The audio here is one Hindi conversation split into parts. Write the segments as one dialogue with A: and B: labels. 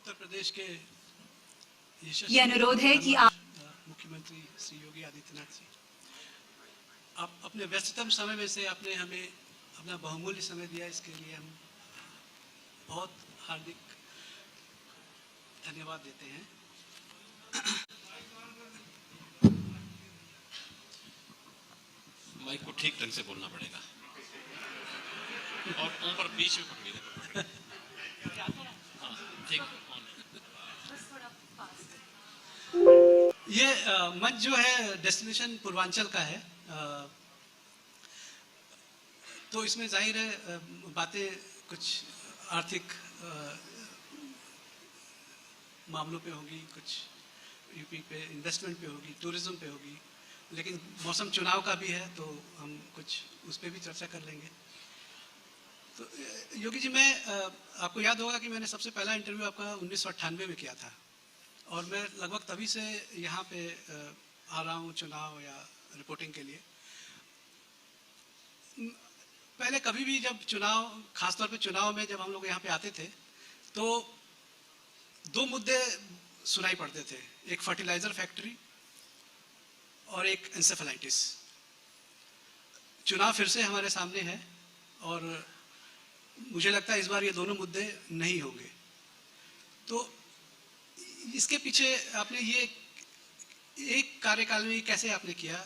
A: उत्तर प्रदेश के
B: ये अनुरोध है कि आप
A: मुख्यमंत्री श्री योगी आदित्यनाथ जी, आप अपने व्यस्ततम समय में से आपने हमें अपना बहुमूल्य समय दिया, इसके लिए हम बहुत हार्दिक धन्यवाद देते हैं।
C: माइक को ठीक ढंग से बोलना पड़ेगा और ऊपर बीच में पकड़िएगा। हाँ, ठीक।
A: ये मंच जो है डेस्टिनेशन पूर्वांचल का है, तो इसमें जाहिर है बातें कुछ आर्थिक मामलों पे होगी, कुछ यूपी पे इन्वेस्टमेंट पे होगी, टूरिज्म पे होगी, लेकिन मौसम चुनाव का भी है तो हम कुछ उस पर भी चर्चा कर लेंगे। तो योगी जी, मैं आपको याद होगा कि मैंने सबसे पहला इंटरव्यू आपका 1998 में किया था और मैं लगभग तभी से यहाँ पे आ रहा हूँ चुनाव या रिपोर्टिंग के लिए। पहले कभी भी जब चुनाव, खासतौर पे चुनाव में जब हम लोग यहाँ पे आते थे तो दो मुद्दे सुनाई पड़ते थे, एक फर्टिलाइजर फैक्ट्री और एक एंसेफेलाइटिस। चुनाव फिर से हमारे सामने है और मुझे लगता है इस बार ये दोनों मुद्दे नहीं होंगे। तो इसके पीछे आपने ये एक कार्यकाल में कैसे आपने किया,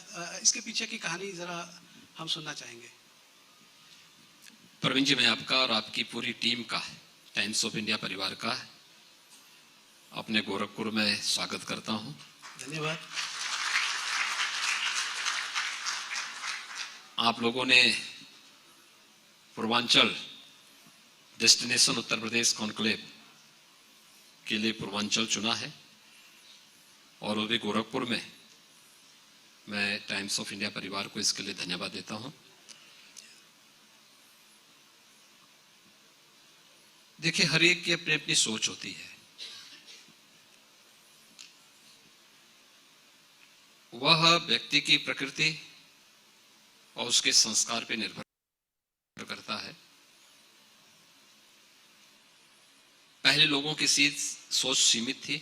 A: इसके पीछे की कहानी जरा हम सुनना चाहेंगे।
C: प्रवीण जी, मैं आपका और आपकी पूरी टीम का, टाइम्स ऑफ इंडिया परिवार का अपने गोरखपुर में स्वागत करता हूं।
A: धन्यवाद।
C: आप लोगों ने पूर्वांचल डेस्टिनेशन उत्तर प्रदेश कॉन्क्लेव के लिए पूर्वांचल चुना है और वो भी गोरखपुर में। मैं टाइम्स ऑफ इंडिया परिवार को इसके लिए धन्यवाद देता हूं। देखिए, हर एक की अपनी अपनी सोच होती है। वह व्यक्ति की प्रकृति और उसके संस्कार पे निर्भर करता है। पहले लोगों की सोच सीमित थी,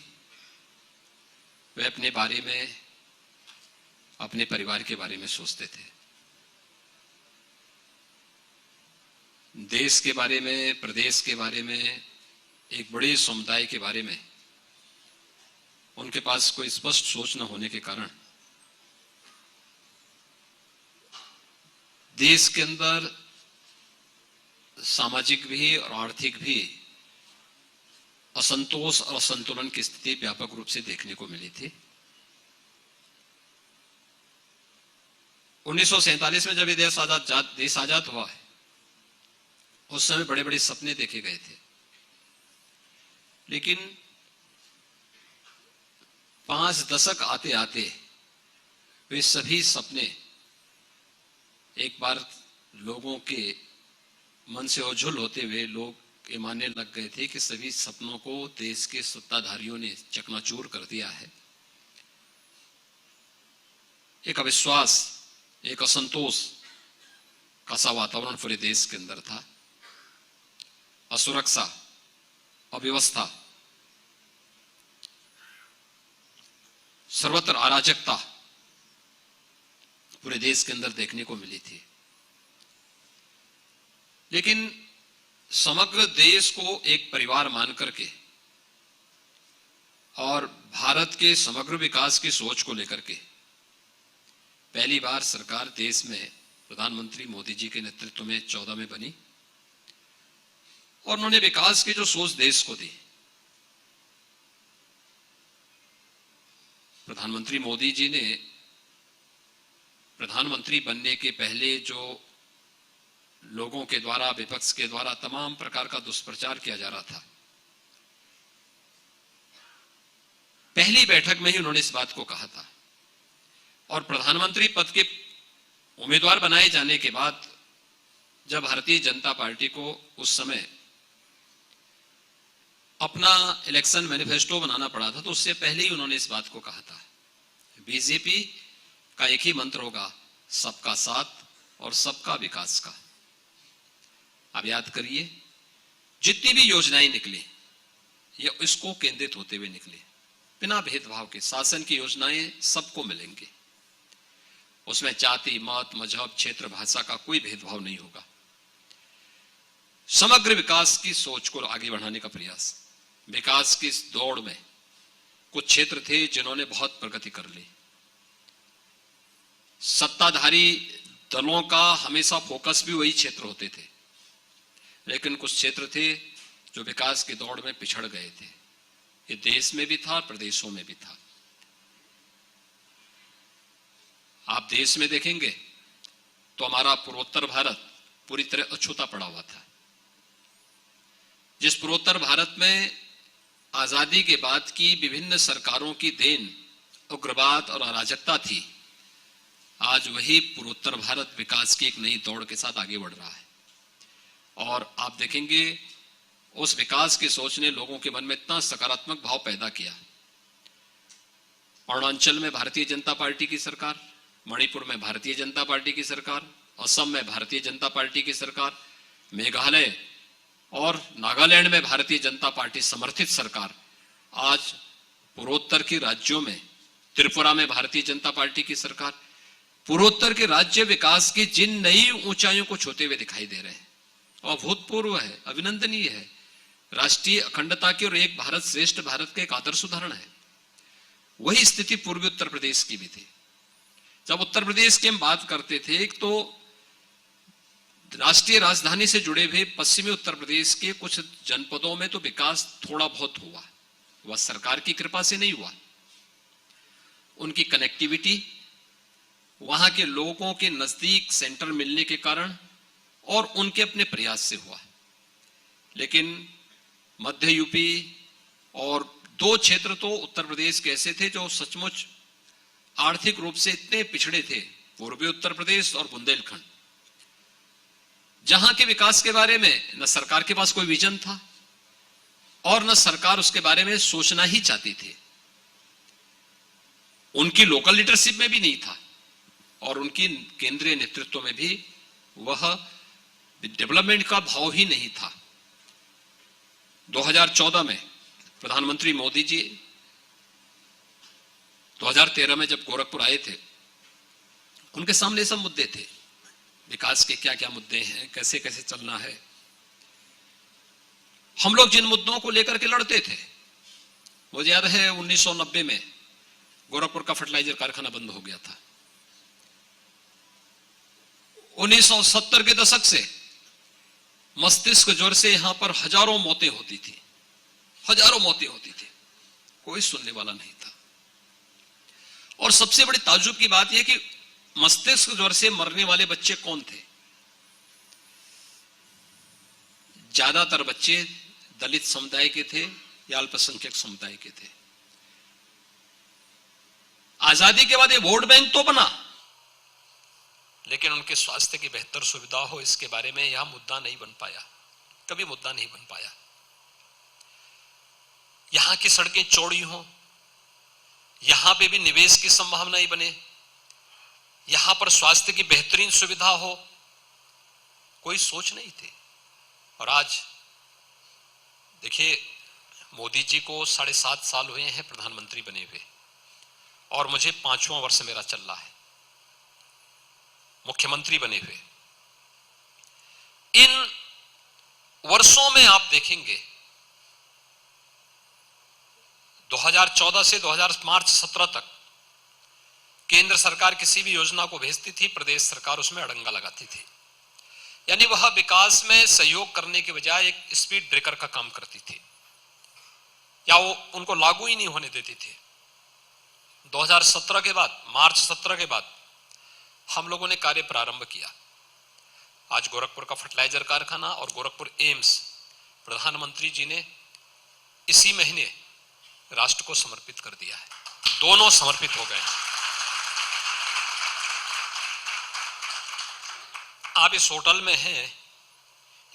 C: वे अपने बारे में, अपने परिवार के बारे में सोचते थे। देश के बारे में, प्रदेश के बारे में, एक बड़े समुदाय के बारे में उनके पास कोई स्पष्ट सोच न होने के कारण देश के अंदर सामाजिक भी और आर्थिक भी असंतोष और असंतुलन की स्थिति व्यापक रूप से देखने को मिली थी। 1947 में जब ये देश आजाद हुआ है, उस समय बड़े बड़े सपने देखे गए थे, लेकिन 5 दशक आते आते वे सभी सपने एक बार लोगों के मन से ओझल होते हुए लोग ये मानने लग गए थे कि सभी सपनों को देश के सत्ताधारियों ने चकनाचूर कर दिया है। एक अविश्वास, एक असंतोष का सा वातावरण पूरे देश के अंदर था। असुरक्षा, अव्यवस्था, सर्वत्र अराजकता पूरे देश के अंदर देखने को मिली थी। लेकिन समग्र देश को एक परिवार मान करके और भारत के समग्र विकास की सोच को लेकर के पहली बार सरकार देश में प्रधानमंत्री मोदी जी के नेतृत्व में 14 में बनी और उन्होंने विकास की जो सोच देश को दी। प्रधानमंत्री मोदी जी ने प्रधानमंत्री बनने के पहले जो लोगों के द्वारा, विपक्ष के द्वारा तमाम प्रकार का दुष्प्रचार किया जा रहा था, पहली बैठक में ही उन्होंने इस बात को कहा था। और प्रधानमंत्री पद के उम्मीदवार बनाए जाने के बाद जब भारतीय जनता पार्टी को उस समय अपना इलेक्शन मैनिफेस्टो बनाना पड़ा था, तो उससे पहले ही उन्होंने इस बात को कहा था, बीजेपी का एक ही मंत्र होगा, सबका साथ और सबका विकास का। आप याद करिए, जितनी भी योजनाएं निकली या इसको केंद्रित होते हुए निकले, बिना भेदभाव के। शासन की योजनाएं सबको मिलेंगी, उसमें जाति, मत, मजहब, क्षेत्र, भाषा का कोई भेदभाव नहीं होगा। समग्र विकास की सोच को आगे बढ़ाने का प्रयास। विकास की इस दौड़ में कुछ क्षेत्र थे जिन्होंने बहुत प्रगति कर ली। सत्ताधारी दलों का हमेशा फोकस भी वही क्षेत्र होते थे, लेकिन कुछ क्षेत्र थे जो विकास की दौड़ में पिछड़ गए थे। ये देश में भी था, प्रदेशों में भी था। आप देश में देखेंगे तो हमारा पूर्वोत्तर भारत पूरी तरह अछूता पड़ा हुआ था। जिस पूर्वोत्तर भारत में आजादी के बाद की विभिन्न सरकारों की देन उग्रवाद और अराजकता थी, आज वही पूर्वोत्तर भारत विकास की एक नई दौड़ के साथ आगे बढ़ रहा है। और आप देखेंगे उस विकास की सोच ने लोगों के मन में इतना सकारात्मक भाव पैदा किया। अरुणाचल में भारतीय जनता पार्टी की सरकार, मणिपुर में भारतीय जनता पार्टी की सरकार, असम में भारतीय जनता पार्टी की सरकार, मेघालय और नागालैंड में भारतीय जनता पार्टी समर्थित सरकार, आज पूर्वोत्तर के राज्यों में त्रिपुरा में भारतीय जनता पार्टी की सरकार, पूर्वोत्तर के राज्य विकास की जिन नई ऊंचाइयों को छूते हुए दिखाई दे रहे हैं, अभूतपूर्व है, अभिनंदनीय है। राष्ट्रीय अखंडता की और एक भारत श्रेष्ठ भारत का एक आदर्श उदाहरण है। वही स्थिति पूर्वी उत्तर प्रदेश की भी थी। जब उत्तर प्रदेश की हम बात करते थे, एक तो राष्ट्रीय राजधानी से जुड़े हुए पश्चिमी उत्तर प्रदेश के कुछ जनपदों में तो विकास थोड़ा बहुत हुआ, वह सरकार की कृपा से नहीं हुआ। उनकी कनेक्टिविटी, वहां के लोगों के नजदीक सेंटर मिलने के कारण और उनके अपने प्रयास से हुआ। लेकिन मध्य यूपी और दो क्षेत्र तो उत्तर प्रदेश के ऐसे थे जो सचमुच आर्थिक रूप से इतने पिछड़े थे, पूर्वी उत्तर प्रदेश और बुंदेलखंड, जहां के विकास के बारे में न सरकार के पास कोई विजन था और न सरकार उसके बारे में सोचना ही चाहती थी। उनकी लोकल लीडरशिप में भी नहीं था और उनकी केंद्रीय नेतृत्व में भी वह डेवलपमेंट का भाव ही नहीं था। 2014 में प्रधानमंत्री मोदी जी 2013 में जब गोरखपुर आए थे, उनके सामने सब मुद्दे थे, विकास के क्या क्या मुद्दे हैं, कैसे कैसे चलना है। हम लोग जिन मुद्दों को लेकर के लड़ते थे, मुझे याद है 1990 में गोरखपुर का फर्टिलाइजर कारखाना बंद हो गया था। 1970 के दशक से मस्तिष्क ज्वर से यहां पर हजारों मौतें होती थी, हजारों मौतें होती थी, कोई सुनने वाला नहीं था। और सबसे बड़ी ताज्जुब की बात यह कि मस्तिष्क ज्वर से मरने वाले बच्चे कौन थे? ज्यादातर बच्चे दलित समुदाय के थे या अल्पसंख्यक समुदाय के थे। आजादी के बाद ये वोट बैंक तो बना, लेकिन उनके स्वास्थ्य की बेहतर सुविधा हो इसके बारे में यह मुद्दा नहीं बन पाया, कभी मुद्दा नहीं बन पाया। यहां की सड़कें चौड़ी हो, यहां पे भी निवेश की संभावनाएं बने, यहां पर स्वास्थ्य की बेहतरीन सुविधा हो, कोई सोच नहीं थी। और आज देखिए, मोदी जी को 7.5 साल हुए हैं प्रधानमंत्री बने हुए, और मुझे 5वां वर्ष मेरा चल रहा है मुख्यमंत्री बने हुए। इन वर्षों में आप देखेंगे 2014 से मार्च 17 तक केंद्र सरकार किसी भी योजना को भेजती थी, प्रदेश सरकार उसमें अड़ंगा लगाती थी। यानी वह विकास में सहयोग करने के बजाय एक स्पीड ब्रेकर का काम करती थी, या वो उनको लागू ही नहीं होने देती थी। 2017 के बाद, मार्च 17 के बाद हम लोगों ने कार्य प्रारंभ किया। आज गोरखपुर का फर्टिलाइजर कारखाना और गोरखपुर एम्स प्रधानमंत्री जी ने इसी महीने राष्ट्र को समर्पित कर दिया है, दोनों समर्पित हो गए। आप इस होटल में हैं,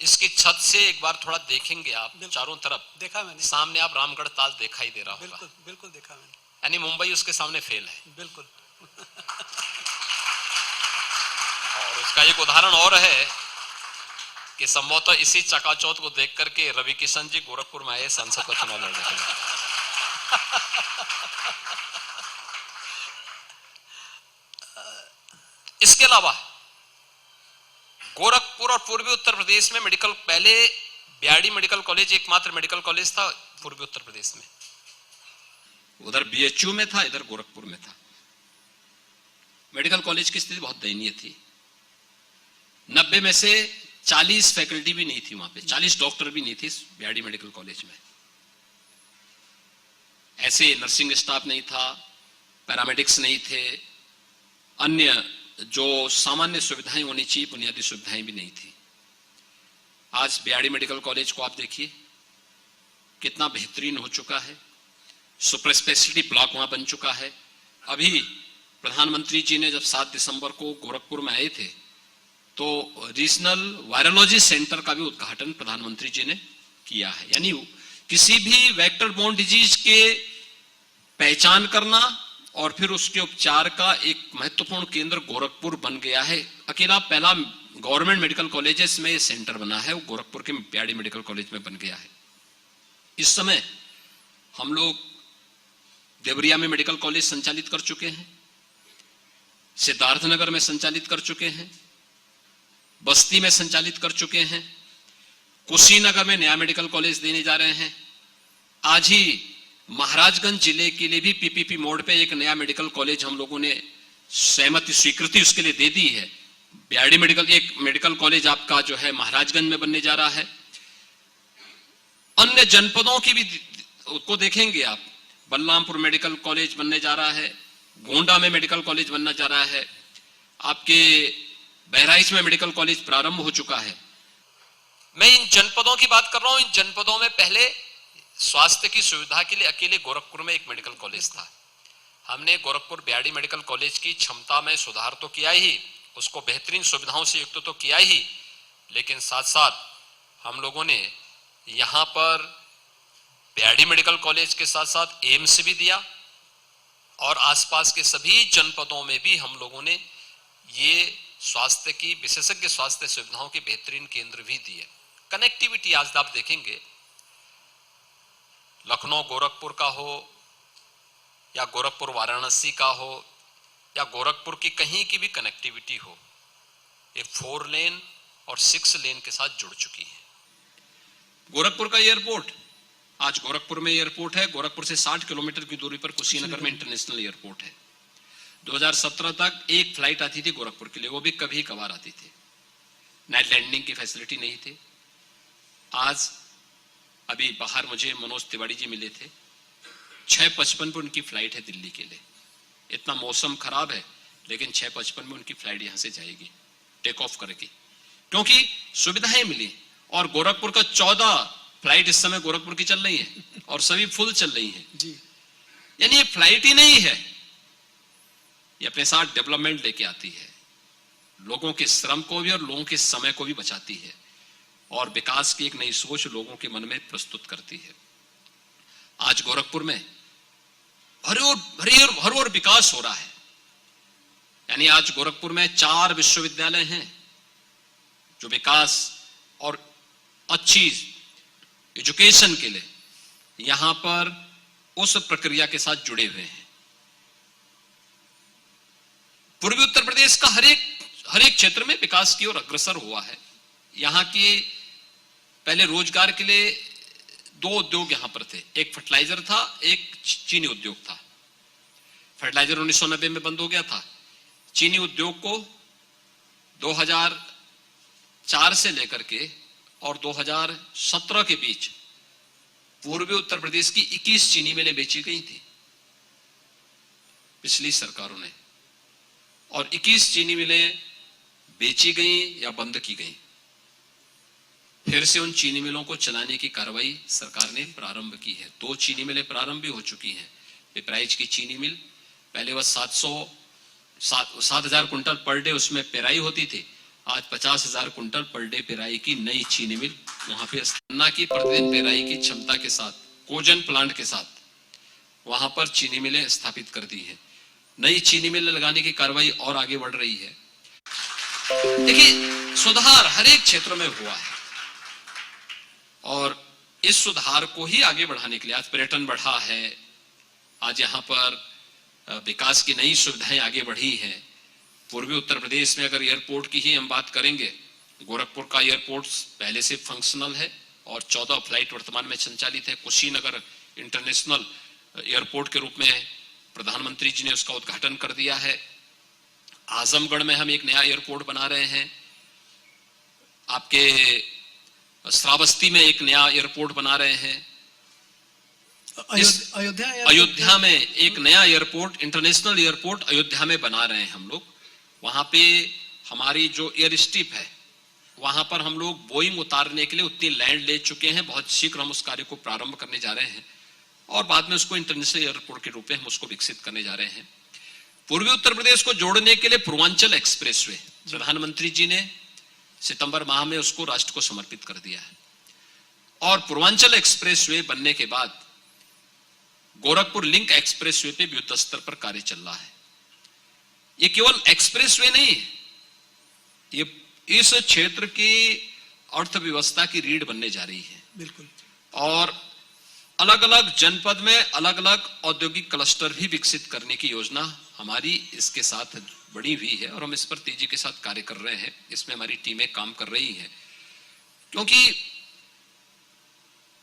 C: इसकी छत से एक बार थोड़ा देखेंगे आप, चारों तरफ
A: देखा मैंने,
C: सामने आप रामगढ़ ताल दिखाई दे रहा होगा।
A: बिल्कुल बिल्कुल देखा मैंने।
C: यानी मुंबई उसके सामने फेल है।
A: बिल्कुल।
C: और उसका एक उदाहरण और है कि संभवतः इसी चकाचौंध को देख करके रवि किशन जी गोरखपुर में आए संसद का चुनाव लड़ने के लिए। इसके अलावा गोरखपुर और पूर्वी उत्तर प्रदेश में मेडिकल, पहले बिहाड़ी मेडिकल कॉलेज एकमात्र मेडिकल कॉलेज था पूर्वी उत्तर प्रदेश में, उधर बीएचयू में था, इधर गोरखपुर में था। मेडिकल कॉलेज की स्थिति बहुत दयनीय थी। 90 में से 40 फैकल्टी भी नहीं थी वहां पे, 40 डॉक्टर भी नहीं थे बिहाड़ी मेडिकल कॉलेज में। ऐसे नर्सिंग स्टाफ नहीं था, पैरामेडिक्स नहीं थे, अन्य जो सामान्य सुविधाएं होनी चाहिए बुनियादी सुविधाएं भी नहीं थी। आज बिहाड़ी मेडिकल कॉलेज को आप देखिए कितना बेहतरीन हो चुका है, सुपर स्पेशलिटी ब्लॉक वहां बन चुका है। अभी प्रधानमंत्री जी ने जब 7 दिसंबर को गोरखपुर में आए थे तो रीजनल वायरोलॉजी सेंटर का भी उद्घाटन प्रधानमंत्री जी ने किया है। यानी किसी भी वेक्टर बोर्न डिजीज के पहचान करना और फिर उसके उपचार का एक महत्वपूर्ण केंद्र गोरखपुर बन गया है। अकेला पहला गवर्नमेंट मेडिकल कॉलेजेस में सेंटर बना है, वो गोरखपुर के बिहाड़ी मेडिकल कॉलेज में बन गया है। इस समय हम लोग देवरिया में मेडिकल कॉलेज संचालित कर चुके हैं, सिद्धार्थनगर में संचालित कर चुके हैं, बस्ती में संचालित कर चुके हैं, कुशीनगर में नया मेडिकल कॉलेज देने जा रहे हैं। आज ही महाराजगंज जिले के लिए भी पीपीपी मोड पे एक नया मेडिकल कॉलेज हम लोगों ने सहमति स्वीकृति उसके लिए दे दी है। बिहाड़ी मेडिकल, एक मेडिकल कॉलेज आपका जो है महाराजगंज में बनने जा रहा है। अन्य जनपदों की भी को देखेंगे आप, बलरामपुर मेडिकल कॉलेज बनने जा रहा है, गोंडा में मेडिकल कॉलेज बनना जा रहा है, आपके बहराइच में मेडिकल कॉलेज प्रारंभ हो चुका है। मैं इन जनपदों की बात कर रहा हूं। इन जनपदों में पहले स्वास्थ्य की सुविधा के लिए अकेले गोरखपुर में एक मेडिकल कॉलेज था। हमने गोरखपुर बिहाड़ी मेडिकल कॉलेज की क्षमता में सुधार तो किया ही, उसको बेहतरीन सुविधाओं से युक्त तो किया ही, लेकिन साथ साथ हम लोगों ने यहां पर बिहाड़ी मेडिकल कॉलेज के साथ साथ एम्स भी दिया और आसपास के सभी जनपदों में भी हम लोगों ने ये स्वास्थ्य की विशेषज्ञ स्वास्थ्य सुविधाओं के बेहतरीन केंद्र भी दिए। कनेक्टिविटी आज आप देखेंगे, लखनऊ गोरखपुर का हो या गोरखपुर वाराणसी का हो या गोरखपुर की कहीं की भी कनेक्टिविटी हो, ये 4 लेन और 6 लेन के साथ जुड़ चुकी है। गोरखपुर का एयरपोर्ट, आज गोरखपुर में एयरपोर्ट है। गोरखपुर से 60 किलोमीटर की दूरी पर कुशीनगर में इंटरनेशनल एयरपोर्ट है। 2017 तक एक फ्लाइट आती थी गोरखपुर के लिए, वो भी कभी कभार आती थी, नाइट लैंडिंग की फैसिलिटी नहीं थी। आज अभी बाहर मुझे मनोज तिवारी जी मिले थे, 6:55 पर उनकी फ्लाइट है दिल्ली के लिए। इतना मौसम खराब है लेकिन 6:55 में उनकी फ्लाइट यहां से जाएगी, टेक ऑफ करेगी, क्योंकि सुविधाएं मिली। और गोरखपुर का 14 फ्लाइट इस समय गोरखपुर की चल रही है और सभी फुल चल रही हैं जी। यानी ये फ्लाइट ही नहीं है, ये अपने साथ डेवलपमेंट लेके आती है, लोगों के श्रम को भी और लोगों के समय को भी बचाती है और विकास की एक नई सोच लोगों के मन में प्रस्तुत करती है। आज गोरखपुर में हर ओर विकास हो रहा है। यानी आज गोरखपुर में 4 विश्वविद्यालय हैं जो विकास और अच्छी एजुकेशन के लिए यहां पर उस प्रक्रिया के साथ जुड़े हुए हैं। पूर्वी उत्तर प्रदेश का हर एक क्षेत्र में विकास की ओर अग्रसर हुआ है। यहां की पहले रोजगार के लिए 2 उद्योग यहां पर थे, एक फर्टिलाइजर था, एक चीनी उद्योग था। फर्टिलाइजर 1990 में बंद हो गया था। चीनी उद्योग को 2004 से लेकर के और 2017 के बीच पूर्वी उत्तर प्रदेश की 21 चीनी मिलें बेची गई थी पिछली सरकारों ने, और 21 चीनी मिलें बेची गई या बंद की गई। फिर से उन चीनी मिलों को चलाने की कार्रवाई सरकार ने प्रारंभ की है। 2 चीनी मिलें प्रारंभ भी हो चुकी हैं। पिपराइच की चीनी मिल, पहले वह 7,000 कुंटल पर डे उसमें पेराई होती थी, आज 50,000 कुंटल पर डे पेराई की नई चीनी मिल वहां पे स्थापना की। प्रतिदिन पेराई की क्षमता के साथ, कोजन प्लांट के साथ वहां पर चीनी मिलें स्थापित कर दी है। नई चीनी मिल लगाने की कार्रवाई और आगे बढ़ रही है। देखिए, सुधार हर एक क्षेत्र में हुआ है और इस सुधार को ही आगे बढ़ाने के लिए आज पर्यटन बढ़ा है, आज यहाँ पर विकास की नई सुविधाएं आगे बढ़ी हैं। पूर्वी उत्तर प्रदेश में अगर एयरपोर्ट की ही हम बात करेंगे, गोरखपुर का एयरपोर्ट पहले से फंक्शनल है और 14 फ्लाइट वर्तमान में संचालित है। कुशीनगर इंटरनेशनल एयरपोर्ट के रूप में प्रधानमंत्री जी ने उसका उद्घाटन कर दिया है। आजमगढ़ में हम एक नया एयरपोर्ट बना रहे हैं। आपके श्रावस्ती में एक नया एयरपोर्ट बना रहे हैं। अयोध्या में एक नया एयरपोर्ट, इंटरनेशनल एयरपोर्ट अयोध्या में बना रहे हैं हम लोग। वहां पे हमारी जो एयर स्ट्रिप है, वहां पर हम लोग बोइंग उतारने के लिए उतनी लैंड ले चुके हैं। बहुत शीघ्र हम उस कार्य को प्रारंभ करने जा रहे हैं और बाद में उसको इंटरनेशनल एयरपोर्ट के रूप में हम उसको विकसित करने जा रहे हैं। पूर्वी उत्तर प्रदेश को जोड़ने के लिए पूर्वांचल एक्सप्रेसवे प्रधानमंत्री जी ने सितंबर माह में उसको राष्ट्र को समर्पित कर दिया है और पूर्वांचल एक्सप्रेसवे बनने के बाद गोरखपुर लिंक एक्सप्रेसवे पे युद्ध स्तर पर कार्य चल रहा है। ये केवल एक्सप्रेसवे नहीं है, ये इस क्षेत्र की अर्थव्यवस्था की रीढ़ बनने जा रही है।
A: बिल्कुल।
C: और अलग अलग जनपद में अलग अलग औद्योगिक क्लस्टर भी विकसित करने की योजना हमारी इसके साथ बड़ी हुई है और हम इस पर तेजी के साथ कार्य कर रहे हैं। इसमें हमारी टीमें काम कर रही हैं, क्योंकि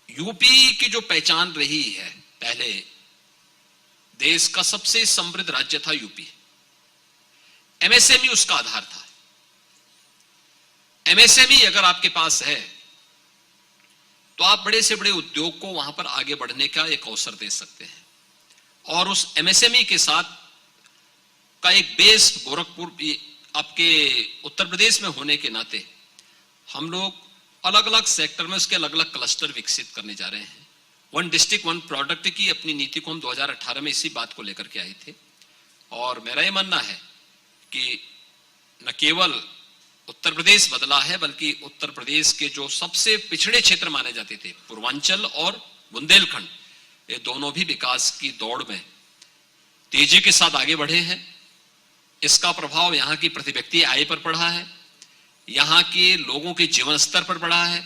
C: यूपी की जो पहचान रही है, पहले देश का सबसे समृद्ध राज्य था यूपी। एमएसएमई उसका आधार था। एमएसएमई अगर आपके पास है तो आप बड़े से बड़े उद्योग को वहां पर आगे बढ़ने का एक अवसर दे सकते हैं। और उस एमएसएमई के साथ का एक बेस गोरखपुर आपके उत्तर प्रदेश में होने के नाते हम लोग अलग अलग सेक्टर में उसके अलग अलग क्लस्टर विकसित करने जा रहे हैं। वन डिस्ट्रिक्ट वन प्रोडक्ट की अपनी नीति को हम 2018 में इसी बात को लेकर के आए थे और मेरा ये मानना है कि न केवल उत्तर प्रदेश बदला है, बल्कि उत्तर प्रदेश के जो सबसे पिछड़े क्षेत्र माने जाते थे, पूर्वांचल और बुंदेलखंड, ये दोनों भी विकास की दौड़ में तेजी के साथ आगे बढ़े हैं। इसका प्रभाव यहाँ की प्रति व्यक्ति आय पर पड़ा है, यहाँ के लोगों के जीवन स्तर पर पड़ा है,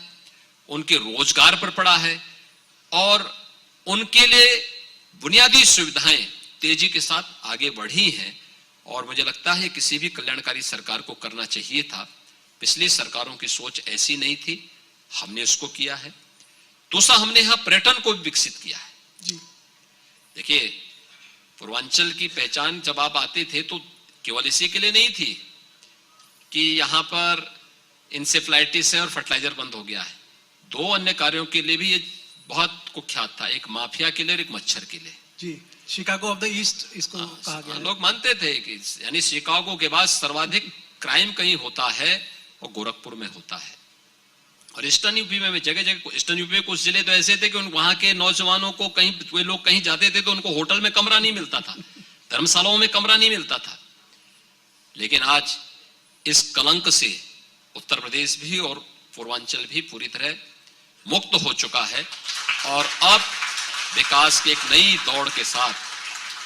C: उनके रोजगार पर पड़ा है और उनके लिए बुनियादी सुविधाएं तेजी के साथ आगे बढ़ी हैं। और मुझे लगता है किसी भी कल्याणकारी सरकार को करना चाहिए था। पिछली सरकारों की सोच ऐसी नहीं थी, हमने इसको किया है। दूसरा, हमने यहाँ पर्यटन को भी विकसित किया है।
A: जी
C: देखिए, पूर्वांचल की पहचान जब आप आते थे तो केवल इसी के लिए नहीं थी कि यहाँ पर इंसेफ्लाइटिस है और फर्टिलाइजर बंद हो गया है। दो अन्य कार्यों के लिए भी ये बहुत कुख्यात था, एक माफिया के लिए और एक मच्छर के लिए।
A: जी, शिकागो ऑफ द ईस्ट इसको कहा गया है।
C: लोग मानते थे कि यानी शिकागो के बाद सर्वाधिक क्राइम कहीं होता है वो गोरखपुर में होता है। और ईस्टर्न यूपी में जगह जगह, ईस्टर्न यूपी में कुछ जिले तो ऐसे थे कि वहां के नौजवानों को कहीं, वे लोग कहीं जाते थे तो उनको होटल में कमरा नहीं मिलता था, धर्मशालाओं में कमरा नहीं मिलता था। लेकिन आज इस कलंक से उत्तर प्रदेश भी और पूर्वांचल भी पूरी तरह मुक्त हो चुका है और अब विकास की एक नई दौड़ के साथ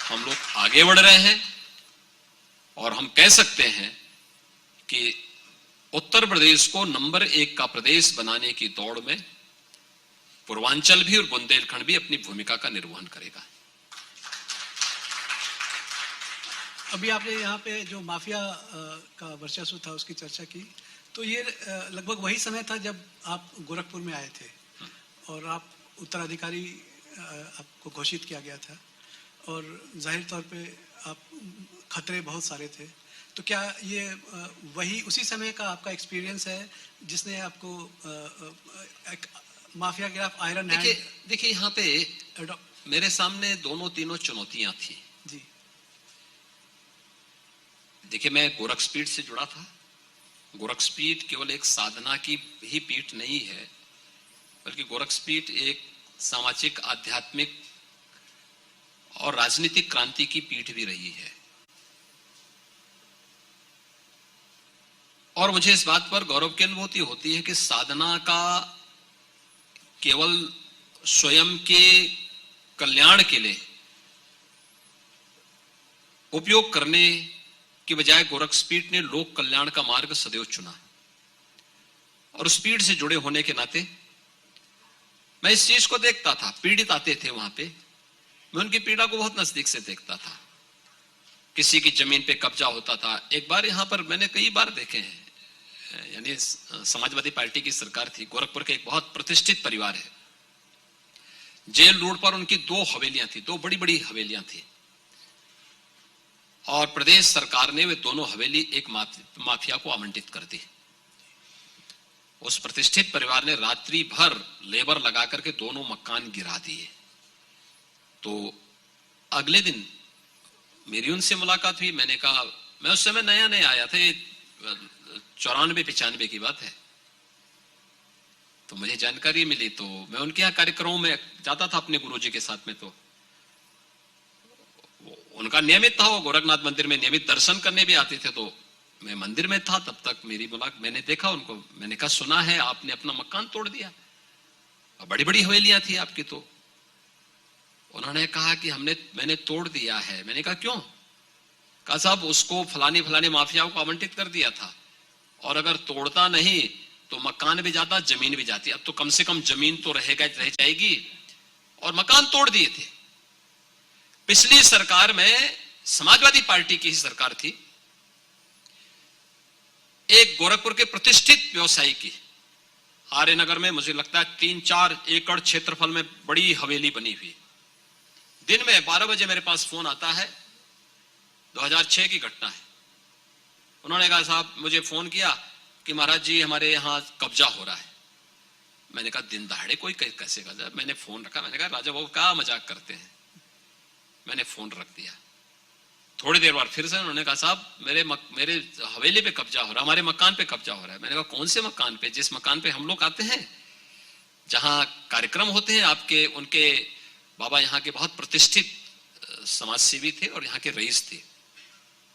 C: हम लोग आगे बढ़ रहे हैं। और हम कह सकते हैं कि उत्तर प्रदेश को नंबर 1 का प्रदेश बनाने की दौड़ में पूर्वांचल भी और बुंदेलखंड भी अपनी भूमिका का निर्वहन करेगा।
A: अभी आपने यहाँ पे जो माफिया का वर्चस्व था उसकी चर्चा की, तो ये लगभग वही समय था जब आप गोरखपुर में आए थे और आप उत्तराधिकारी आपको घोषित किया गया था और जाहिर तौर पे आप खतरे बहुत सारे थे। तो क्या ये वही उसी समय का आपका एक्सपीरियंस है जिसने आपको माफिया के खिलाफ आयरन हैंड?
C: देखिए यहाँ पे मेरे सामने दोनों तीनों चुनौतियां थी
A: जी।
C: देखिए, मैं गोरखपीठ से जुड़ा था। गोरखपीठ केवल एक साधना की ही पीठ नहीं है, बल्कि गोरखपीठ एक सामाजिक, आध्यात्मिक और राजनीतिक क्रांति की पीठ भी रही है। और मुझे इस बात पर गौरव की अनुभूति होती है कि साधना का केवल स्वयं के कल्याण के लिए उपयोग करने की बजाय गोरखपीठ ने लोक कल्याण का मार्ग सदैव चुना, और उस पीठ से जुड़े होने के नाते मैं इस चीज को देखता था। पीड़ित आते थे वहां पे, मैं उनकी पीड़ा को बहुत नजदीक से देखता था। किसी की जमीन पे कब्जा होता था। एक बार यहां पर मैंने कई बार देखे हैं, यानी समाजवादी पार्टी की सरकार थी, गोरखपुर के एक बहुत प्रतिष्ठित परिवार है, जेल रोड पर उनकी 2 हवेलियां थी, 2 बड़ी बड़ी हवेलियां थी, और प्रदेश सरकार ने वे दोनों हवेली एक माफिया को आवंटित कर दी। उस प्रतिष्ठित परिवार ने रात्रि भर लेबर लगा करके दोनों मकान गिरा दिए। तो अगले दिन मेरी उनसे मुलाकात हुई। मैंने कहा, मैं उस समय नया नया आया था, 94-95 की बात है, तो मुझे जानकारी मिली। तो मैं उनके यहाँ कार्यक्रमों में जाता था अपने गुरुजी के साथ में। तो उनका नियमित था, वो गोरखनाथ मंदिर में नियमित दर्शन करने भी आते थे। तो मैं मंदिर में था, तब तक मेरी मुलाकात, मैंने देखा उनको, मैंने कहा सुना है आपने अपना मकान तोड़ दिया, बड़ी बड़ी हवेलियां थी आपकी। तो उन्होंने कहा कि मैंने तोड़ दिया है। मैंने कहा क्यों? कहा साहब उसको फलानी फलानी माफियाओं को आवंटित कर दिया था, और अगर तोड़ता नहीं तो मकान भी जाता, जमीन भी जाती। अब तो कम से कम जमीन तो रह जाएगी, और मकान तोड़ दिए थे। पिछली सरकार में समाजवादी पार्टी की ही सरकार थी, एक गोरखपुर के प्रतिष्ठित व्यवसायी की आर्यनगर में, मुझे लगता है 3-4 एकड़ क्षेत्रफल में बड़ी हवेली बनी हुई। दिन में 12 बजे मेरे पास फोन आता है, 2006 की घटना है। उन्होंने कहा साहब, मुझे फोन किया कि महाराज जी हमारे यहाँ कब्जा हो रहा है। मैंने कहा दिन दहाड़े कोई कैसे कब्जा? मैंने फोन रखा, मैंने कहा राजा बाबू क्या मजाक करते हैं। मैंने फोन रख दिया। थोड़ी देर बाद फिर से उन्होंने कहा साहब मेरे हवेली पे कब्जा हो रहा है, हमारे मकान पे कब्जा हो रहा है। मैंने कहा कौन से मकान पे? जिस मकान पे हम लोग आते हैं, जहां कार्यक्रम होते हैं आपके। उनके बाबा यहाँ के बहुत प्रतिष्ठित समाज सेवी थे और यहाँ के रईस थे।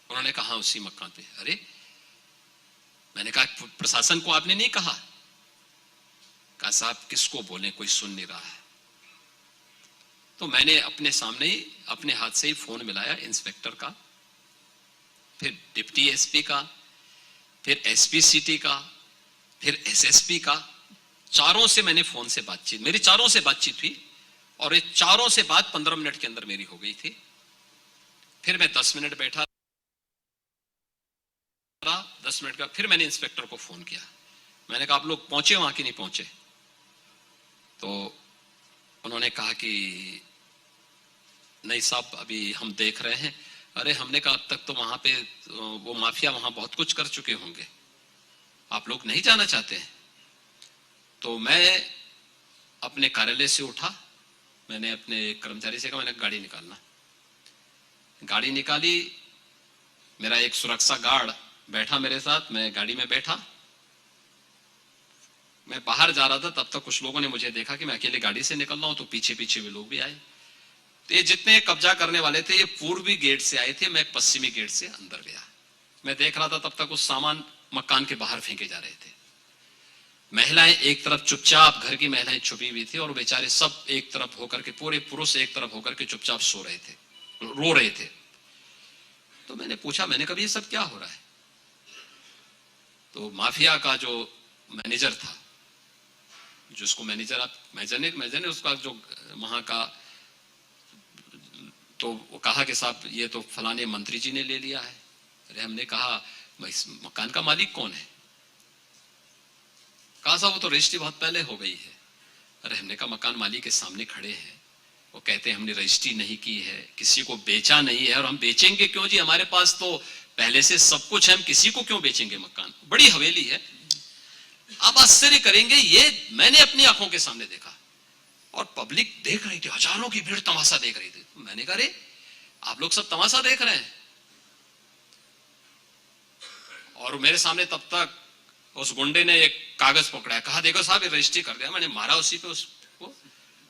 C: उन्होंने कहा उसी मकान पे। अरे मैंने कहा प्रशासन को आपने नहीं कहा? कहा साहब किसको बोले, कोई सुन नहीं रहा है। तो मैंने अपने सामने ही अपने हाथ से ही फोन मिलाया इंस्पेक्टर का, फिर डिप्टी एसपी का, फिर एसपी सिटी का, फिर एसएसपी का। चारों से मैंने फोन से बातचीत, मेरी चारों से बातचीत हुई, और ये चारों से बात 15 मिनट के अंदर मेरी हो गई थी। फिर मैं 10 मिनट बैठा, 10 मिनट का फिर मैंने इंस्पेक्टर को फोन किया। मैंने कहा आप लोग पहुंचे वहां कि नहीं पहुंचे? तो उन्होंने कहा कि नहीं साहब अभी हम देख रहे हैं। अरे हमने कहा अब तक तो वहां पे वो माफिया वहां बहुत कुछ कर चुके होंगे, आप लोग नहीं जाना चाहते हैं? तो मैं अपने कार्यालय से उठा, मैंने अपने कर्मचारी से कहा मैंने गाड़ी निकालना। गाड़ी निकाली, मेरा एक सुरक्षा गार्ड बैठा मेरे साथ, मैं गाड़ी में बैठा। मैं बाहर जा रहा था, तब तक कुछ लोगों ने मुझे देखा कि मैं अकेले गाड़ी से निकल रहा हूं, तो पीछे पीछे वे लोग भी आए। तो ये जितने कब्जा करने वाले थे, ये पूर्वी गेट से आए थे, मैं पश्चिमी गेट से अंदर गया। मैं देख रहा था तब तक उस सामान मकान के बाहर फेंके जा रहे थे। महिलाएं एक तरफ चुपचाप, घर की महिलाएं छुपी हुई थी, और बेचारे सब एक तरफ होकर के, पूरे पुरुष एक तरफ होकर के चुपचाप सो रहे थे, रो रहे थे। तो मैंने पूछा, मैंने कहा ये सब क्या हो रहा है? तो माफिया का जो मैनेजर था, जिसको मैनेजर ने उसका जो वहां का, तो वो कहा कि साहब ये तो फलाने मंत्री जी ने ले लिया है। अरे हमने कहा इस मकान का मालिक कौन है? कहा साहब वो तो रजिस्ट्री बहुत पहले हो गई है। अरे हमने कहा मकान मालिक के सामने खड़े हैं, वो कहते हैं हमने रजिस्ट्री नहीं की है, किसी को बेचा नहीं है, और हम बेचेंगे क्यों जी, हमारे पास तो पहले से सब कुछ है, हम किसी को क्यों बेचेंगे मकान, बड़ी हवेली है। आप आश्चर्य करेंगे, ये मैंने अपनी आंखों के सामने देखा, और पब्लिक देख रही थी, हजारों की भीड़ तमाशा देख रही थी। मैंने कहा अरे आप लोग सब तमाशा देख रहे हैं? और मेरे सामने तब तक उस गुंडे ने एक कागज पकड़ा, कहा देखो साहब ये रजिस्ट्री कर दिया। मैंने मारा उसी पे उसको।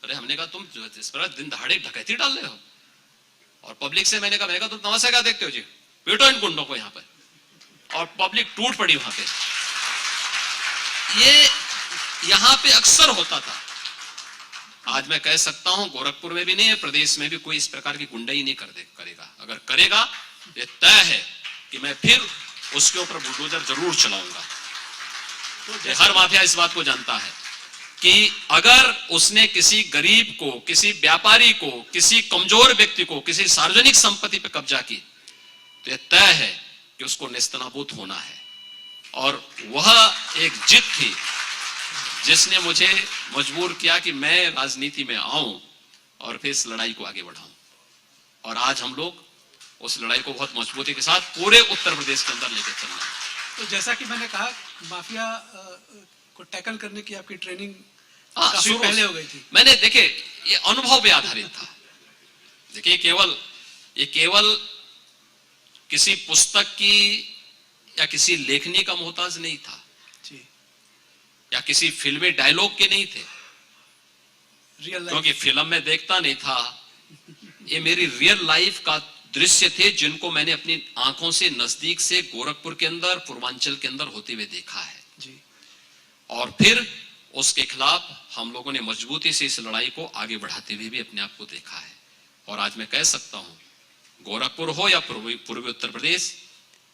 C: अरे हमने कहा तुम इस पर दिन दहाड़े डकैती डाल रहे हो? और पब्लिक से मैंने कहा तुम तमाशा क्या देखते हो जी, पीटो इन गुंडों को यहाँ पर। और पब्लिक टूट पड़ी वहां पे। ये यहां पे अक्सर होता था। आज मैं कह सकता हूं गोरखपुर में भी नहीं है, प्रदेश में भी कोई इस प्रकार की गुंडाई नहीं करेगा। अगर करेगा ये तय है कि मैं फिर उसके ऊपर बुलडोजर जरूर चलाऊंगा।
A: तो
C: हर माफिया इस बात को जानता है कि अगर उसने किसी गरीब को, किसी व्यापारी को, किसी कमजोर व्यक्ति को, किसी सार्वजनिक संपत्ति पर कब्जा की, तो यह तय है कि उसको नेस्तनाबूद होना है। और वह एक जिद थी जिसने मुझे मजबूर किया कि मैं राजनीति में आऊं और फिर इस लड़ाई को आगे बढ़ाऊं। और आज हम लोग उस लड़ाई को बहुत मजबूती के साथ पूरे उत्तर प्रदेश के अंदर लेकर चल रहे हैं।
A: तो जैसा कि मैंने कहा, माफिया को टैकल करने की आपकी ट्रेनिंग काफी
C: शुरू
A: पहले हो गई थी।
C: मैंने देखे ये अनुभव पे आधारित था। देखिए ये केवल किसी पुस्तक की या किसी लेखनी का मोहताज नहीं था
A: जी,
C: या किसी फिल्मी डायलॉग के नहीं थे,
A: रियल लाइफ।
C: क्योंकि फिल्म में देखता नहीं था, ये मेरी रियल लाइफ का दृश्य थे जिनको मैंने अपनी आंखों से नजदीक से गोरखपुर के अंदर, पूर्वांचल के अंदर होते हुए देखा है
A: जी।
C: और फिर उसके खिलाफ हम लोगों ने मजबूती से इस लड़ाई को आगे बढ़ाते हुए भी अपने आप को देखा है। और आज मैं कह सकता हूं, गोरखपुर हो या पूर्वी उत्तर प्रदेश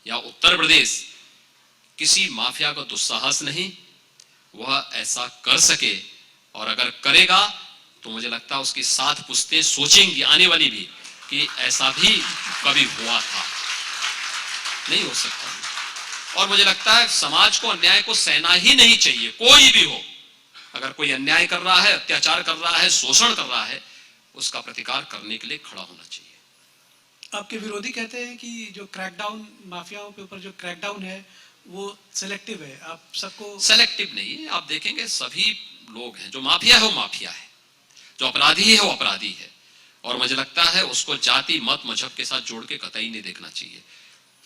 C: या उत्तर प्रदेश, किसी माफिया का दुस्साहस नहीं वह ऐसा कर सके। और अगर करेगा तो मुझे लगता है उसकी 7 पुश्तें सोचेंगी आने वाली भी कि ऐसा भी कभी हुआ था। नहीं हो सकता। और मुझे लगता है समाज को अन्याय को सहना ही नहीं चाहिए, कोई भी हो। अगर कोई अन्याय कर रहा है, अत्याचार कर रहा है, शोषण कर रहा है, उसका प्रतिकार करने के लिए खड़ा होना चाहिए।
A: आपके विरोधी कहते हैं कि जो क्रैकडाउन, माफियाओं के ऊपर जो क्रैकडाउन है वो सिलेक्टिव है। आप सबको
C: सेलेक्टिव नहीं, आप देखेंगे सभी लोग हैं, जो माफिया है वो माफिया है, जो अपराधी है वो अपराधी है। और मुझे लगता है उसको जाति, मत, मजहब के साथ जोड़ के कतई नहीं देखना चाहिए।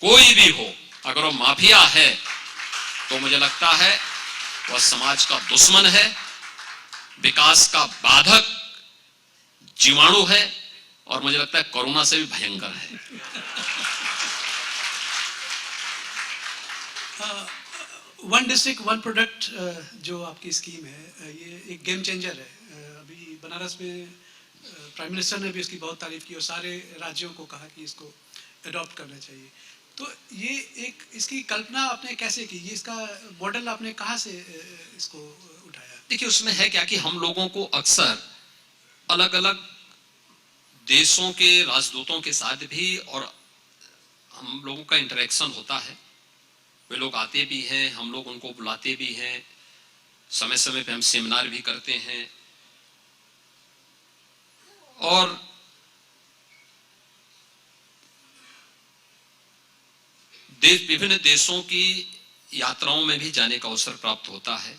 C: कोई भी हो, अगर वो माफिया है तो मुझे लगता है वह समाज का दुश्मन है, विकास का बाधक जीवाणु है और मुझे लगता है कोरोना से भी भयंकर है।
A: वन डिस्ट्रिक्ट वन प्रोडक्ट जो आपकी स्कीम है, ये एक गेम चेंजर है। अभी बनारस में प्राइम मिनिस्टर ने भी इसकी बहुत तारीफ की और सारे राज्यों को कहा कि इसको अडॉप्ट करना चाहिए। तो ये एक इसकी कल्पना आपने कैसे की? ये इसका मॉडल आपने कहाँ से इसको उठाया?
C: देखिए उसमें है क्या कि हम लोगों को अक्सर अलग अलग देशों के राजदूतों के साथ भी और हम लोगों का इंटरेक्शन होता है। वे लोग आते भी हैं, हम लोग उनको बुलाते भी हैं, समय समय पे हम सेमिनार भी करते हैं। और विभिन्न देशों की यात्राओं में भी जाने का अवसर प्राप्त होता है।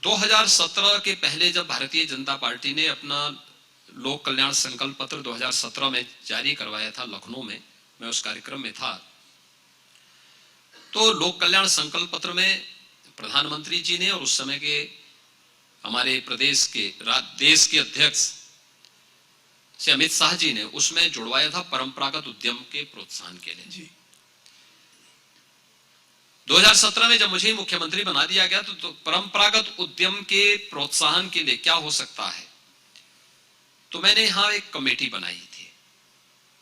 C: 2017 के पहले जब भारतीय जनता पार्टी ने अपना लोक कल्याण संकल्प पत्र 2017 में जारी करवाया था लखनऊ में, मैं उस कार्यक्रम में था। तो लोक कल्याण संकल्प पत्र में प्रधानमंत्री जी ने और उस समय के हमारे प्रदेश के देश के अध्यक्ष से अमित शाह जी ने उसमें जुड़वाया था परंपरागत उद्यम के प्रोत्साहन के लिए।
A: जी।
C: 2017 में जब मुझे मुख्यमंत्री बना दिया गया तो परंपरागत उद्यम के प्रोत्साहन के लिए क्या हो सकता है, तो मैंने यहां एक कमेटी बनाई थी।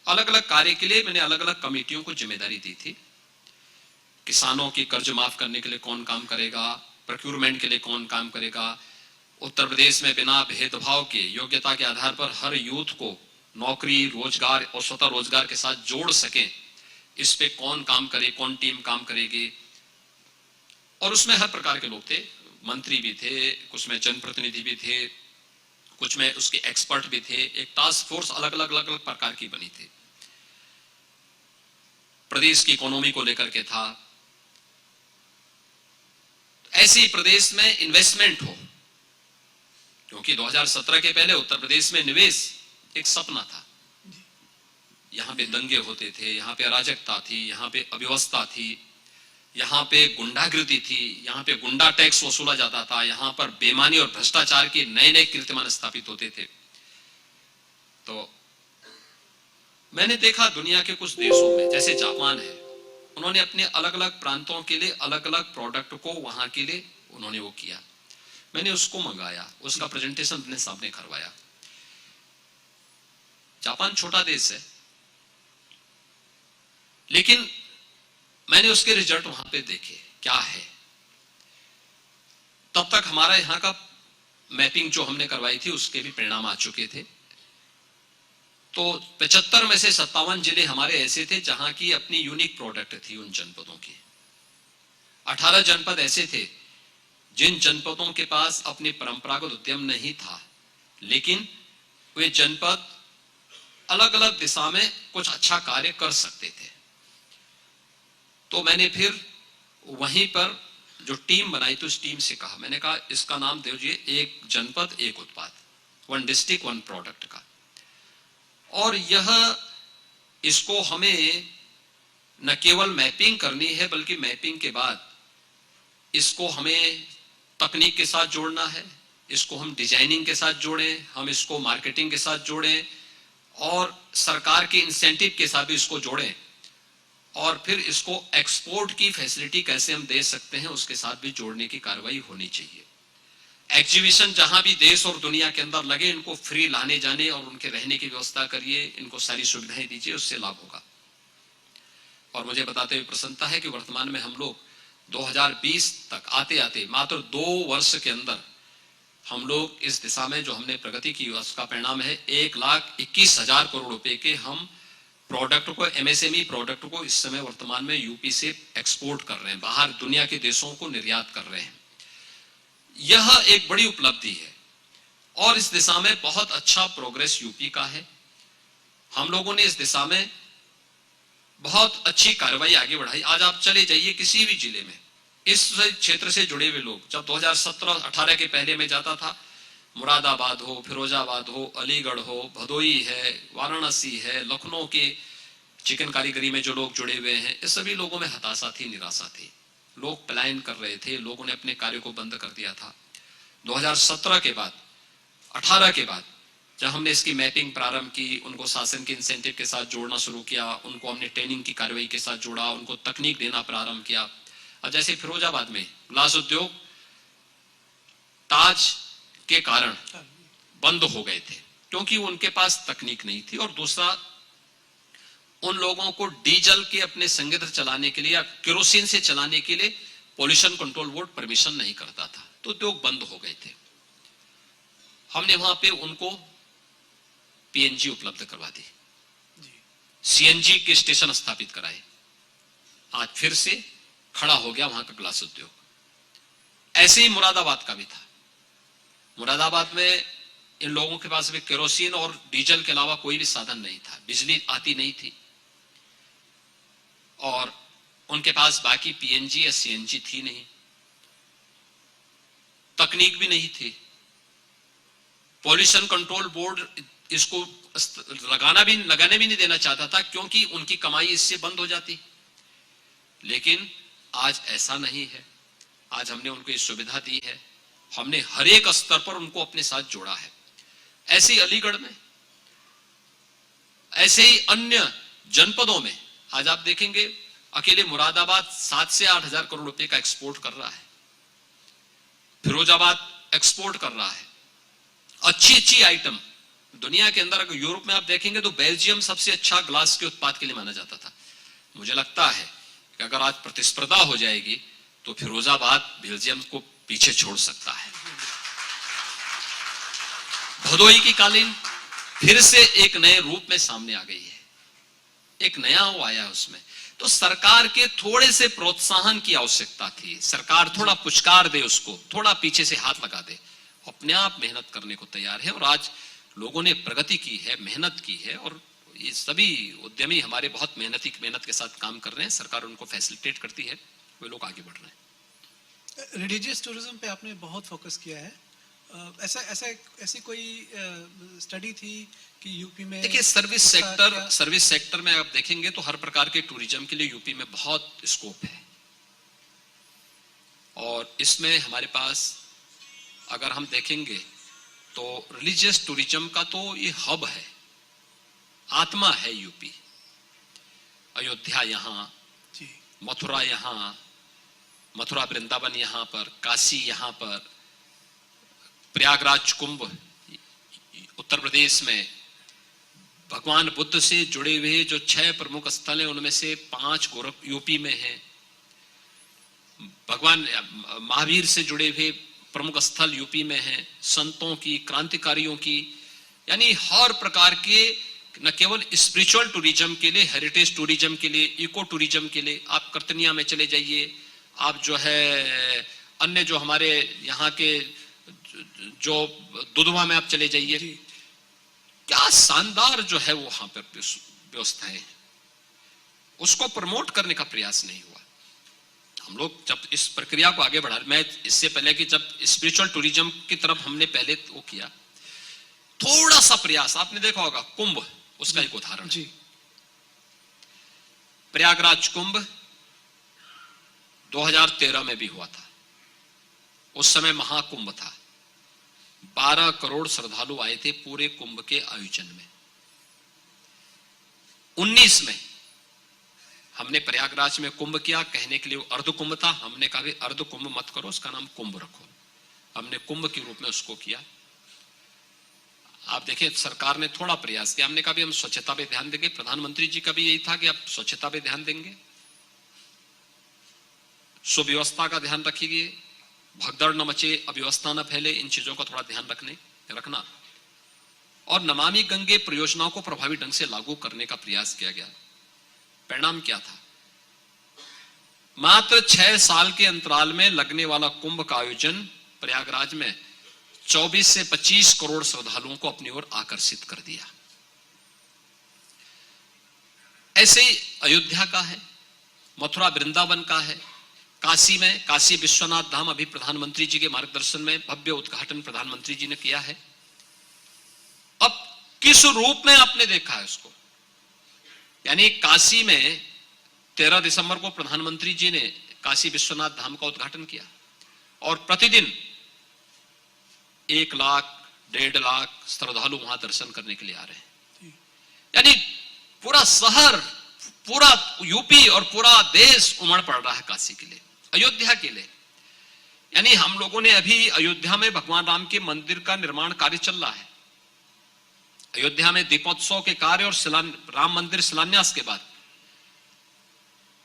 C: अलग अलग कार्य के लिए मैंने अलग अलग कमेटियों को जिम्मेदारी दी थी। किसानों की कर्ज माफ करने के लिए कौन काम करेगा, प्रोक्योरमेंट के लिए कौन काम करेगा, उत्तर प्रदेश में बिना भेदभाव के योग्यता के आधार पर हर यूथ को नौकरी, रोजगार और स्वतः रोजगार के साथ जोड़ सके, इस पे कौन काम करे, कौन टीम काम करेगी। और उसमें हर प्रकार के लोग थे, मंत्री भी थे, कुछ में जनप्रतिनिधि भी थे, कुछ में उसके एक्सपर्ट भी थे। एक टास्क फोर्स अलग अलग प्रकार की बनी थी। प्रदेश की इकोनॉमी को लेकर के था, ऐसे ही प्रदेश में इन्वेस्टमेंट हो, क्योंकि 2017 के पहले उत्तर प्रदेश में निवेश एक सपना था। यहां पे दंगे होते थे, यहां पे अराजकता थी, यहां पे अव्यवस्था थी, यहां पे गुंडागिर्दी थी, यहां पे गुंडा टैक्स वसूला जाता था, यहां पर बेईमानी और भ्रष्टाचार के नए नए कीर्तिमान स्थापित होते थे। तो मैंने देखा दुनिया के कुछ देशों में, जैसे जापान है, उन्होंने अपने अलग अलग प्रांतों के लिए अलग अलग प्रोडक्ट को वहां के लिए उन्होंने वो किया। मैंने उसको मंगाया, उसका प्रेजेंटेशन अपने सामने करवाया। जापान छोटा देश है, लेकिन मैंने उसके रिजल्ट वहां पे देखे क्या है। तब तक हमारा यहां का मैपिंग जो हमने करवाई थी उसके भी परिणाम आ चुके थे। तो 75 में से 57 जिले हमारे ऐसे थे जहां की अपनी यूनिक प्रोडक्ट थी उन जनपदों की। 18 जनपद ऐसे थे जिन जनपदों के पास अपने परंपरागत उद्यम नहीं था, लेकिन वे जनपद अलग अलग दिशा में कुछ अच्छा कार्य कर सकते थे। तो मैंने फिर वहीं पर जो टीम बनाई तो उस टीम से कहा, मैंने कहा इसका नाम दे दीजिए एक जनपद एक उत्पाद, वन डिस्ट्रिक्ट वन प्रोडक्ट का। और यह इसको हमें न केवल मैपिंग करनी है बल्कि मैपिंग के बाद इसको हमें तकनीक के साथ जोड़ना है, इसको हम डिजाइनिंग के साथ जोड़ें, हम इसको मार्केटिंग के साथ जोड़ें और सरकार के इंसेंटिव के साथ भी इसको जोड़ें और फिर इसको एक्सपोर्ट की फैसिलिटी कैसे हम दे सकते हैं उसके साथ भी जोड़ने की कार्रवाई होनी चाहिए। एग्जीबिशन जहां भी देश और दुनिया के अंदर लगे, इनको फ्री लाने जाने और उनके रहने की व्यवस्था करिए, इनको सारी सुविधाएं दीजिए, उससे लाभ होगा। और मुझे बताते हुए प्रसन्नता है कि वर्तमान में हम लोग 2020 तक आते आते मात्र 2 वर्ष के अंदर हम लोग इस दिशा में जो हमने प्रगति की उसका परिणाम है 1,21,000 करोड़ रुपए के हम प्रोडक्ट को, एमएसएमई प्रोडक्ट को इस समय वर्तमान में यूपी से एक्सपोर्ट कर रहे हैं, बाहर दुनिया के देशों को निर्यात कर रहे हैं। यह एक बड़ी उपलब्धि है और इस दिशा में बहुत अच्छा प्रोग्रेस यूपी का है। हम लोगों ने इस दिशा में बहुत अच्छी कार्रवाई आगे बढ़ाई। आज आप चले जाइए किसी भी जिले में, इस क्षेत्र से जुड़े हुए लोग, जब 2017-18 के पहले में जाता था, मुरादाबाद हो, फिरोजाबाद हो, अलीगढ़ हो, भदोई है, वाराणसी है, लखनऊ के चिकन कारीगरी में जो लोग जुड़े हुए हैं, इस सभी लोगों में हताशा थी, निराशा थी, लोग पलायन कर रहे थे, लोगों ने अपने कार्य को बंद कर दिया था। 2017 के बाद, 18 के बाद जब हमने इसकी मैपिंग प्रारंभ की, उनको शासन के इंसेंटिव के साथ जोड़ना शुरू किया, उनको हमने ट्रेनिंग की कार्रवाई के साथ जोड़ा, उनको तकनीक देना प्रारंभ किया। और जैसे फिरोजाबाद में ग्लास उद्योग ताज के कारण बंद हो गए थे क्योंकि उनके पास तकनीक नहीं थी, और दूसरा उन लोगों को डीजल के अपने संयंत्र चलाने के लिए या केरोसिन से चलाने के लिए पॉल्यूशन कंट्रोल बोर्ड परमिशन नहीं करता था, तो उद्योग बंद हो गए थे। हमने वहां पे उनको पीएनजी उपलब्ध करवा दी, सीएनजी के स्टेशन स्थापित कराए, आज फिर से खड़ा हो गया वहां का ग्लास उद्योग। ऐसे ही मुरादाबाद का भी था। मुरादाबाद में इन लोगों के पास भी केरोसिन और डीजल के अलावा कोई भी साधन नहीं था, बिजली आती नहीं थी और उनके पास बाकी पीएनजी या सीएनजी थी नहीं, तकनीक भी नहीं थी। पॉल्यूशन कंट्रोल बोर्ड इसको लगाने भी नहीं देना चाहता था क्योंकि उनकी कमाई इससे बंद हो जाती। लेकिन आज ऐसा नहीं है, आज हमने उनको ये सुविधा दी है, हमने हर एक स्तर पर उनको अपने साथ जोड़ा है। ऐसे ही अलीगढ़ में, ऐसे ही अन्य जनपदों में आज आप देखेंगे अकेले मुरादाबाद 7 से 8 हजार करोड़ रुपए का एक्सपोर्ट कर रहा है, फिरोजाबाद एक्सपोर्ट कर रहा है अच्छी अच्छी आइटम। दुनिया के अंदर अगर यूरोप में आप देखेंगे तो बेल्जियम सबसे अच्छा ग्लास के उत्पाद के लिए माना जाता था। मुझे लगता है कि अगर आज प्रतिस्पर्धा हो जाएगी तो फिरोजाबाद बेल्जियम को पीछे छोड़ सकता है। भदोई की कालीन फिर से एक नए रूप में सामने आ गई है, एक नया वो आया उसमें। तो सरकार के थोड़े से प्रोत्साहन की आवश्यकता थी, सरकार थोड़ा पुचकार दे उसको, थोड़ा पीछे से हाथ लगा दे, अपने आप मेहनत करने को तैयार है। और आज लोगों ने प्रगति की है, मेहनत की है और ये सभी उद्यमी हमारे बहुत मेहनत के साथ काम कर रहे हैं, सरकार उनको फैसिलिटेट करती है, वे लोग आगे बढ़ रहे हैं।
A: रिलीजियस टूरिज्म पे आपने बहुत फोकस किया है, ऐसी कोई स्टडी थी कि यूपी में?
C: देखिए सर्विस सेक्टर में आप देखेंगे तो हर प्रकार के टूरिज्म के लिए यूपी में बहुत स्कोप है और इसमें हमारे पास अगर हम देखेंगे तो रिलीजियस टूरिज्म का तो ये हब है, आत्मा है यूपी। अयोध्या यहाँ, मथुरा यहाँ, मथुरा वृंदावन यहाँ पर, काशी यहाँ पर, प्रयागराज कुंभ उत्तर प्रदेश में, भगवान बुद्ध से जुड़े हुए जो 6 प्रमुख स्थल हैं उनमें से 5 गोरख यूपी में हैं। भगवान महावीर से जुड़े हुए प्रमुख स्थल यूपी में हैं, संतों की, क्रांतिकारियों की, यानी हर प्रकार के, न केवल स्पिरिचुअल टूरिज्म के लिए, हेरिटेज टूरिज्म के लिए, इको टूरिज्म के लिए। आप कर्तनिया में चले जाइए, आप जो है अन्य जो हमारे यहाँ के जो दुधवा में आप चले जाइए, क्या शानदार जो है वो वहां पर व्यवस्थाएं हैं। उसको प्रमोट करने का प्रयास नहीं हुआ। हम लोग जब इस प्रक्रिया को आगे बढ़ा, मैं इससे पहले कि जब स्पिरिचुअल टूरिज्म की तरफ हमने पहले वो किया, थोड़ा सा प्रयास आपने देखा होगा, कुंभ उसका एक उदाहरण जी। प्रयागराज कुंभ 2013 में भी हुआ था, उस समय महाकुंभ था। 12 करोड़ श्रद्धालु आए थे पूरे कुंभ के आयोजन में। 19 में हमने प्रयागराज में कुंभ किया, कहने के लिए वो अर्ध कुंभ था, हमने कहा भी अर्ध कुंभ मत करो, उसका नाम कुंभ रखो। हमने कुंभ के रूप में उसको किया। आप देखिए सरकार ने थोड़ा प्रयास किया, हमने कहा भी हम स्वच्छता पे ध्यान देंगे। प्रधानमंत्री जी का भी यही था कि आप स्वच्छता पे ध्यान देंगे, सुव्यवस्था का ध्यान रखिए, भगदड़ न मचे, अव्यवस्था न फैले, इन चीजों का थोड़ा ध्यान रखना। और नमामि गंगे परियोजनाओं को प्रभावी ढंग से लागू करने का प्रयास किया गया। परिणाम क्या था? मात्र 6 साल के अंतराल में लगने वाला कुंभ का आयोजन प्रयागराज में 24 से 25 करोड़ श्रद्धालुओं को अपनी ओर आकर्षित कर दिया। ऐसे ही अयोध्या का है, मथुरा वृंदावन का है, काशी में काशी विश्वनाथ धाम अभी प्रधानमंत्री जी के मार्गदर्शन में भव्य उद्घाटन प्रधानमंत्री जी ने किया है। अब किस रूप में आपने देखा है उसको? यानी काशी में 13 दिसंबर को प्रधानमंत्री जी ने काशी विश्वनाथ धाम का उद्घाटन किया और प्रतिदिन 1 लाख 1.5 लाख श्रद्धालु वहां दर्शन करने के लिए आ रहे हैं। यानी पूरा शहर, पूरा यूपी और पूरा देश उमड़ पड़ रहा है काशी के लिए, अयोध्या के लिए। यानी हम लोगों ने अभी अयोध्या में भगवान राम के मंदिर का निर्माण कार्य चल रहा है। अयोध्या में दीपोत्सव के कार्य और राम मंदिर शिलान्यास के बाद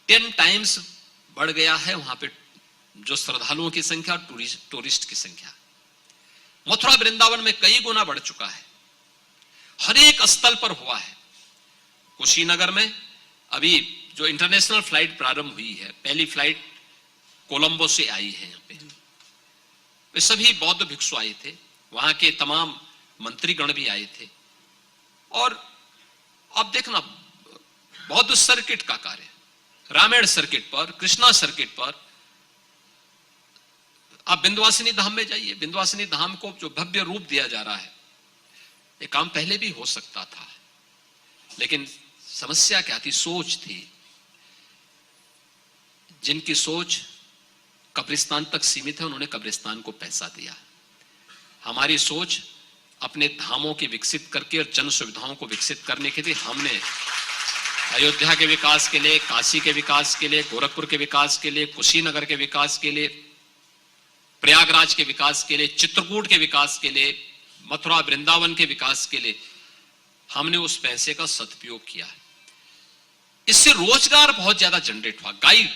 C: 10 टाइम्स बढ़ गया है वहां पे जो श्रद्धालुओं की संख्या, टूरिस्ट की संख्या। मथुरा वृंदावन में कई गुना बढ़ चुका है, हर एक स्थल पर हुआ है। कुशीनगर में अभी जो इंटरनेशनल फ्लाइट प्रारंभ हुई है, पहली फ्लाइट कोलंबो से आई है यहाँ पे, वे सभी बौद्ध भिक्षु आए थे, वहां के तमाम मंत्रीगण भी आए थे। और अब देखना बौद्ध सर्किट का कार्य, रामायण सर्किट पर, कृष्णा सर्किट पर, आप विंध्यवासिनी धाम में जाइए, विंध्यवासिनी धाम को जो भव्य रूप दिया जा रहा है, ये काम पहले भी हो सकता था, लेकिन समस्या क्या थी? सोच थी। जिनकी सोच कब्रिस्तान तक सीमित है, उन्होंने कब्रिस्तान को पैसा दिया। हमारी सोच अपने धामों की विकसित करके और जन सुविधाओं को विकसित करने के लिए हमने अयोध्या के विकास के लिए, काशी के विकास के लिए, गोरखपुर के विकास के लिए, कुशीनगर के विकास के लिए, प्रयागराज के विकास के लिए, चित्रकूट के विकास के लिए, मथुरा वृंदावन के विकास के लिए हमने उस पैसे का सदुपयोग किया। इससे रोजगार बहुत ज्यादा जनरेट हुआ। गाइड,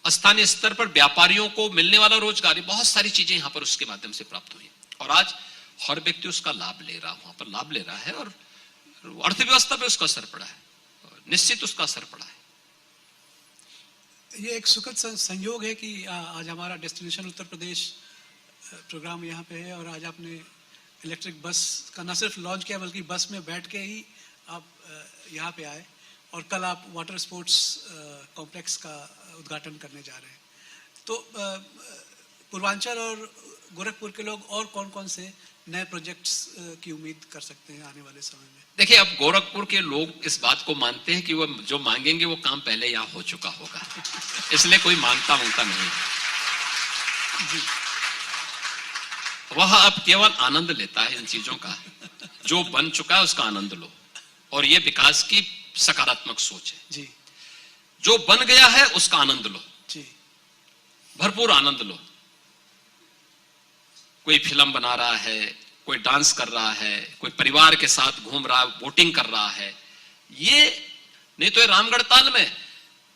C: स्थानीय स्तर पर व्यापारियों को मिलने वाला रोजगार, बहुत सारी चीजें यहां पर उसके माध्यम से प्राप्त हुई और आज हर व्यक्ति उसका लाभ ले रहा, वहां पर लाभ ले रहा है और अर्थव्यवस्था पे उसका असर पड़ा है, निश्चित उसका असर पड़ा है।
A: ये एक सुखद संयोग है कि आज हमारा डेस्टिनेशन उत्तर प्रदेश प्रोग्राम यहाँ पे है और आज आपने इलेक्ट्रिक बस का न सिर्फ लॉन्च किया बल्कि बस में बैठ के ही आप यहाँ पे आए और कल आप वाटर स्पोर्ट्स कॉम्प्लेक्स का उद्घाटन करने जा रहे हैं। तो पूर्वांचल और गोरखपुर के लोग और कौन कौन से नए प्रोजेक्ट्स की उम्मीद कर सकते हैं आने वाले समय में? देखिए,
C: अब गोरखपुर के लोग इस बात को मानते हैं कि वो जो मांगेंगे वो काम पहले यहाँ हो चुका होगा, इसलिए कोई मांगता नहीं जी। वह अब केवल आनंद लेता है इन चीजों का, जो बन चुका है उसका आनंद लो, और ये विकास की सकारात्मक सोच है जी। जो बन गया है उसका आनंद लो जी, भरपूर आनंद लो। कोई फिल्म बना रहा है, कोई डांस कर रहा है, कोई परिवार के साथ घूम रहा है, वोटिंग कर रहा है, ये नहीं तो ये रामगढ़ ताल में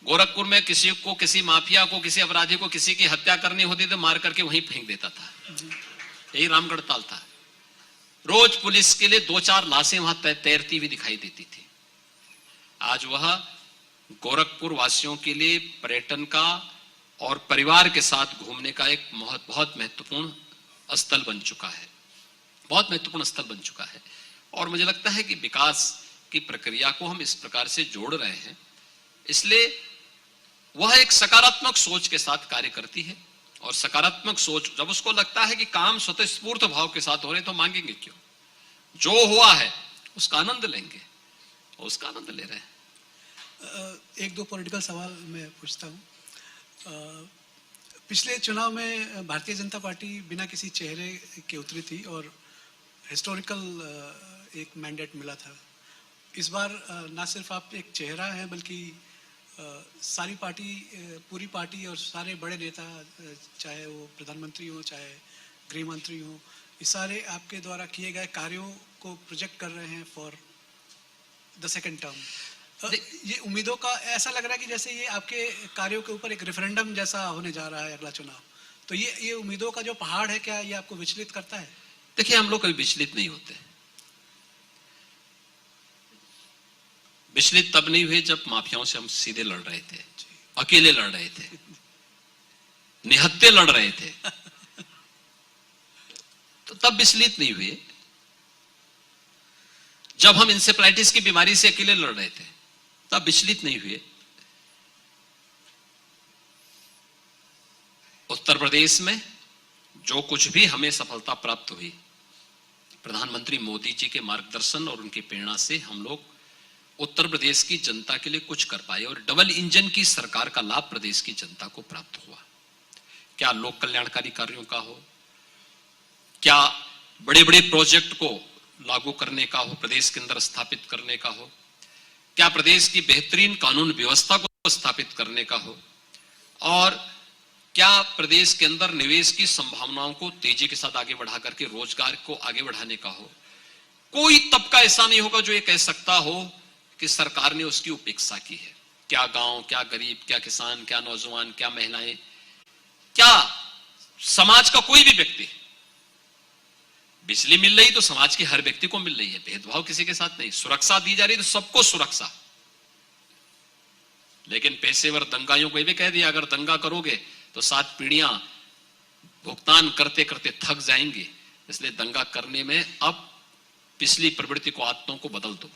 C: गोरखपुर में किसी को, किसी माफिया को, किसी अपराधी को किसी की हत्या करनी होती तो मार करके वहीं फेंक देता था। यही रामगढ़ ताल था। रोज पुलिस के लिए 2-4 लाशें वहां तैरती हुई दिखाई देती थी। आज वह गोरखपुर वासियों के लिए पर्यटन का और परिवार के साथ घूमने का एक बहुत महत्वपूर्ण स्थल बन चुका है, बहुत महत्वपूर्ण स्थल बन चुका है। और मुझे लगता है कि विकास की प्रक्रिया को हम इस प्रकार से जोड़ रहे हैं, इसलिए वह एक सकारात्मक सोच के साथ कार्य करती है। और सकारात्मक सोच जब उसको लगता है कि काम स्वतःस्फूर्त भाव के साथ हो रहे तो मांगेंगे क्यों? जो हुआ है उसका आनंद लेंगे, और उसका आनंद ले रहे हैं।
A: एक दो पॉलिटिकल सवाल मैं पूछता हूँ। पिछले चुनाव में भारतीय जनता पार्टी बिना किसी चेहरे के उतरी थी और हिस्टोरिकल एक मैंडेट मिला था। इस बार ना सिर्फ आप एक चेहरा हैं बल्कि सारी पार्टी, पूरी पार्टी और सारे बड़े नेता, चाहे वो प्रधानमंत्री हो चाहे गृह मंत्री हो, ये सारे आपके द्वारा किए गए कार्यों को प्रोजेक्ट कर रहे हैं फॉर द सेकेंड टर्म। ये उम्मीदों का ऐसा लग रहा है कि जैसे ये आपके कार्यों के ऊपर एक रेफरेंडम जैसा होने जा रहा है अगला चुनाव। तो ये उम्मीदों का जो पहाड़ है, क्या ये आपको विचलित करता है?
C: देखिए, हम लोग कभी विचलित नहीं होते। विचलित तब नहीं हुए जब माफियाओं से हम सीधे लड़ रहे थे, अकेले लड़ रहे थे, निहत्थे लड़ रहे थे, तो तब विचलित नहीं हुए। जब हम इंसेफ्लाइटिस की बीमारी से अकेले लड़ रहे थे तब विचलित नहीं हुए। उत्तर प्रदेश में जो कुछ भी हमें सफलता प्राप्त हुई, प्रधानमंत्री मोदी जी के मार्गदर्शन और उनकी प्रेरणा से हम लोग उत्तर प्रदेश की जनता के लिए कुछ कर पाए और डबल इंजन की सरकार का लाभ प्रदेश की जनता को प्राप्त हुआ। क्या लोक कल्याणकारी कार्यों का हो, क्या बड़े बड़े प्रोजेक्ट को लागू करने का हो, प्रदेश के अंदर स्थापित करने का हो, क्या प्रदेश की बेहतरीन कानून व्यवस्था को स्थापित करने का हो, और क्या प्रदेश के अंदर निवेश की संभावनाओं को तेजी के साथ आगे बढ़ा करके रोजगार को आगे बढ़ाने का हो। कोई तबका ऐसा नहीं होगा जो ये कह सकता हो कि सरकार ने उसकी उपेक्षा की है। क्या गांव, क्या गरीब, क्या किसान, क्या नौजवान, क्या महिलाएं, क्या समाज का कोई भी व्यक्ति, बिजली मिल रही तो समाज के हर व्यक्ति को मिल रही है, भेदभाव किसी के साथ नहीं। सुरक्षा दी जा रही तो सबको सुरक्षा। लेकिन पेशेवर दंगाइयों को ये भी कह दिया, अगर दंगा करोगे तो 7 पीढ़ियां भुगतान करते करते थक जाएंगी, इसलिए दंगा करने में अब पिछली प्रवृत्ति को, आदतों को बदल दो।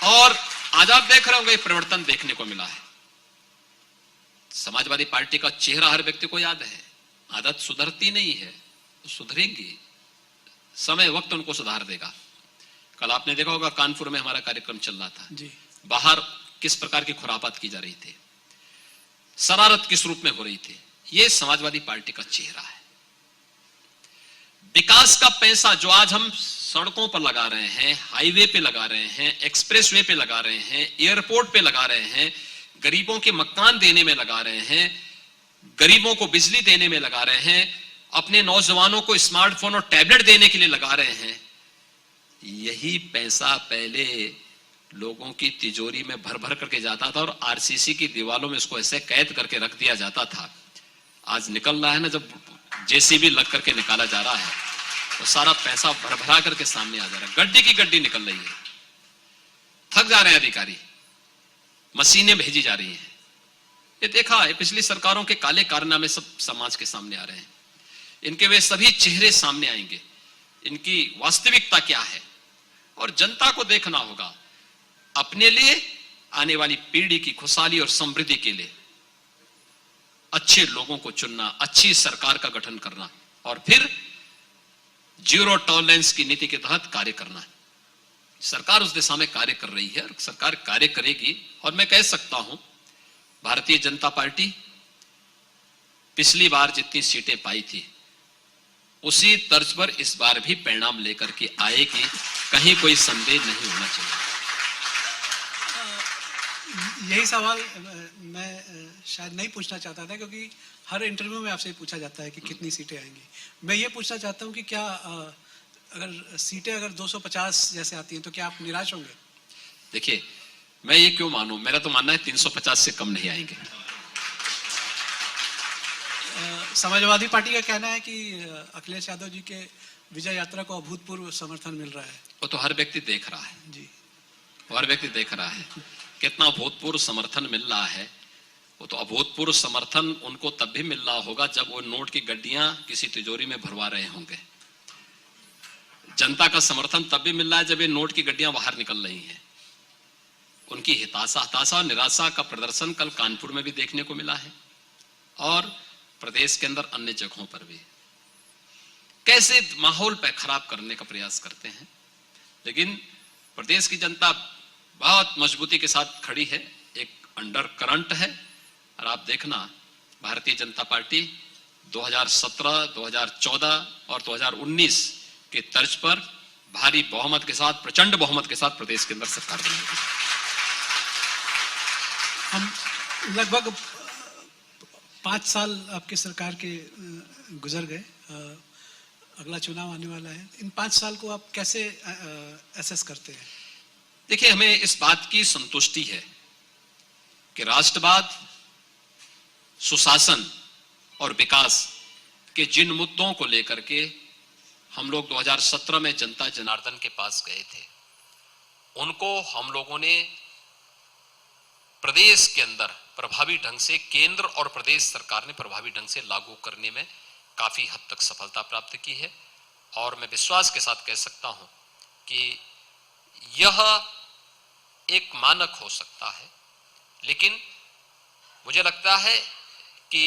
C: और आज आप देख रहे होंगे परिवर्तन देखने को मिला है। समाजवादी पार्टी का चेहरा हर व्यक्ति को याद है। आदत सुधरती नहीं है, सुधरेंगी, समय वक्त उनको सुधार देगा। कल आपने देखा होगा कानपुर में हमारा कार्यक्रम चल रहा था
A: जी।
C: बाहर किस प्रकार की खुरापात की जा रही थी, शरारत किस रूप में हो रही थी। ये समाजवादी पार्टी का चेहरा है। विकास का पैसा जो आज हम सड़कों पर लगा रहे हैं, हाईवे पे लगा रहे हैं, एक्सप्रेसवे पे लगा रहे हैं, एयरपोर्ट पे लगा रहे हैं, गरीबों के मकान देने में लगा रहे हैं, गरीबों को बिजली देने में लगा रहे हैं, अपने नौजवानों को स्मार्टफोन और टैबलेट देने के लिए लगा रहे हैं, यही पैसा पहले लोगों की तिजोरी में भर भर करके जाता था और आरसीसी की दीवारों में इसको ऐसे कैद करके रख दिया जाता था। आज निकल रहा है ना, जब जेसीबी लग करके निकाला जा रहा है तो सारा पैसा भर भरा करके सामने आ जा रहा है। गड्डी की गड्डी निकल रही है। थक जा रहे हैं अधिकारी, मशीनें भेजी जा रही हैं। ये देखा है, पिछली सरकारों के काले कारनामे सब समाज के सामने आ रहे हैं। इनके वे सभी चेहरे सामने आएंगे, इनकी वास्तविकता क्या है। और जनता को देखना होगा, अपने लिए, आने वाली पीढ़ी की खुशहाली और समृद्धि के लिए अच्छे लोगों को चुनना, अच्छी सरकार का गठन करना और फिर जीरो टॉलरेंस की नीति के तहत कार्य करना। सरकार उस दिशा में कार्य कर रही है और सरकार कार्य करेगी। और मैं कह सकता हूं, भारतीय जनता पार्टी पिछली बार जितनी सीटें पाई थी उसी तर्ज पर इस बार भी परिणाम लेकर के आएगी, कहीं कोई संदेह नहीं होना चाहिए।
A: यही सवाल मैं शायद नहीं पूछना चाहता था, क्योंकि हर इंटरव्यू में आपसे पूछा जाता है कि कितनी सीटें आएंगी। मैं ये पूछना चाहता हूँ कि क्या अगर सीटें अगर 250 जैसे आती हैं तो क्या आप निराश होंगे?
C: देखिए, मैं ये क्यों मानूं, मेरा तो मानना है 350 से कम नहीं आएंगे।
A: समाजवादी पार्टी का कहना है कि अखिलेश यादव जी के विजय यात्रा को अभूतपूर्व समर्थन मिल रहा है।
C: वो तो हर व्यक्ति देख रहा है
A: जी,
C: हर व्यक्ति देख रहा है कितना अभूतपूर्व समर्थन मिल रहा है। वो तो अभूतपूर्व समर्थन उनको तब भी मिल रहा होगा जब वो नोट की गड्डियां किसी तिजोरी में भरवा रहे होंगे। जनता का समर्थन तब भी मिल रहा है जब ये नोट की गड्डियां बाहर निकल रही हैं। उनकी हताशा और निराशा का प्रदर्शन कल कानपुर में भी देखने को मिला है और प्रदेश के अंदर अन्य जगहों पर भी। कैसे माहौल पे खराब करने का प्रयास करते हैं, लेकिन प्रदेश की जनता बहुत मजबूती के साथ खड़ी है। एक अंडर करंट है और आप देखना, भारतीय जनता पार्टी 2017, 2014 और 2019 के तर्ज पर भारी बहुमत के साथ, प्रचंड बहुमत के साथ प्रदेश के अंदर सरकार बनेगी।
A: हम लगभग 5 साल आपके सरकार के गुजर गए, अगला चुनाव आने वाला है। इन 5 साल को आप कैसे एसेस करते हैं?
C: देखिए, हमें इस बात की संतुष्टि है कि राष्ट्रवाद, सुशासन और विकास के जिन मुद्दों को लेकर के हम लोग 2017 में जनता जनार्दन के पास गए थे, उनको हम लोगों ने प्रदेश के अंदर प्रभावी ढंग से, केंद्र और प्रदेश सरकार ने प्रभावी ढंग से लागू करने में काफी हद तक सफलता प्राप्त की है। और मैं विश्वास के साथ कह सकता हूं कि यह एक मानक हो सकता है, लेकिन मुझे लगता है कि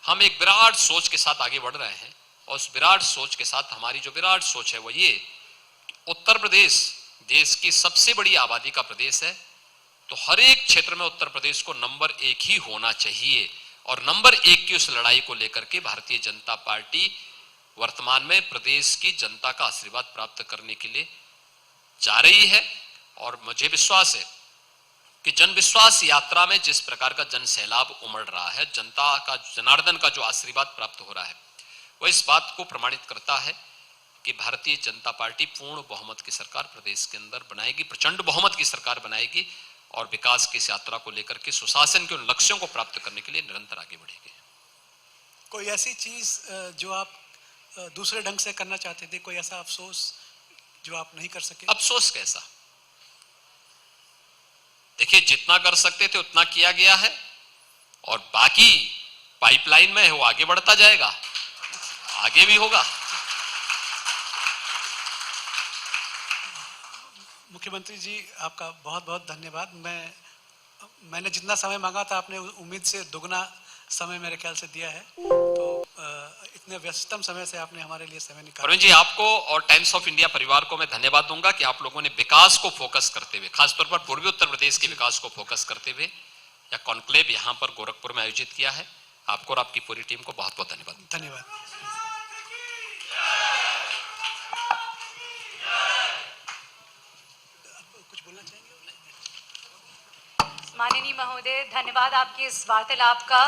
C: हम एक विराट सोच के साथ आगे बढ़ रहे हैं। और उस विराट सोच के साथ हमारी जो विराट सोच है वो ये, उत्तर प्रदेश देश की सबसे बड़ी आबादी का प्रदेश है, तो हर एक क्षेत्र में उत्तर प्रदेश को नंबर 1 ही होना चाहिए। और नंबर 1 की उस लड़ाई को लेकर के भारतीय जनता पार्टी वर्तमान में प्रदेश की जनता का आशीर्वाद प्राप्त करने के लिए जा रही है। और मुझे विश्वास है कि जन विश्वास यात्रा में जिस प्रकार का जन सैलाब उमड़ रहा है, जनता का, जनार्दन का जो आशीर्वाद प्राप्त हो रहा है, वह इस बात को प्रमाणित करता है कि भारतीय जनता पार्टी पूर्ण बहुमत की सरकार प्रदेश के अंदर बनाएगी, प्रचंड बहुमत की सरकार बनाएगी और विकास की इस यात्रा को लेकर के, सुशासन के उन लक्ष्यों को प्राप्त करने के लिए निरंतर आगे बढ़ेगी।
A: कोई ऐसी चीज जो आप दूसरे ढंग से करना चाहते थे, कोई ऐसा अफसोस जो आप नहीं कर सके?
C: अफसोस कैसा? देखिए, जितना कर सकते थे उतना किया गया है और बाकी पाइपलाइन में है, वो आगे बढ़ता जाएगा, आगे भी होगा।
A: मुख्यमंत्री जी, आपका बहुत बहुत धन्यवाद। मैंने जितना समय मांगा था आपने उम्मीद से दुगना समय मेरे ख्याल से दिया है, तो इतने व्यस्ततम समय से आपने हमारे लिए समय निकाला।
C: प्रवीण जी, आपको और टाइम्स ऑफ इंडिया परिवार को मैं धन्यवाद दूंगा कि आप लोगों ने विकास को फोकस करते हुए, खासतौर पर पूर्वी उत्तर प्रदेश के विकास को फोकस करते हुए यह कॉन्क्लेव यहाँ पर गोरखपुर में आयोजित किया है। आपको और आपकी पूरी टीम को बहुत बहुत धन्यवाद।
A: धन्यवाद। कुछ बोलना चाहेंगे?
B: माननीय महोदय, धन्यवाद आपकी इस वार्तालाप का।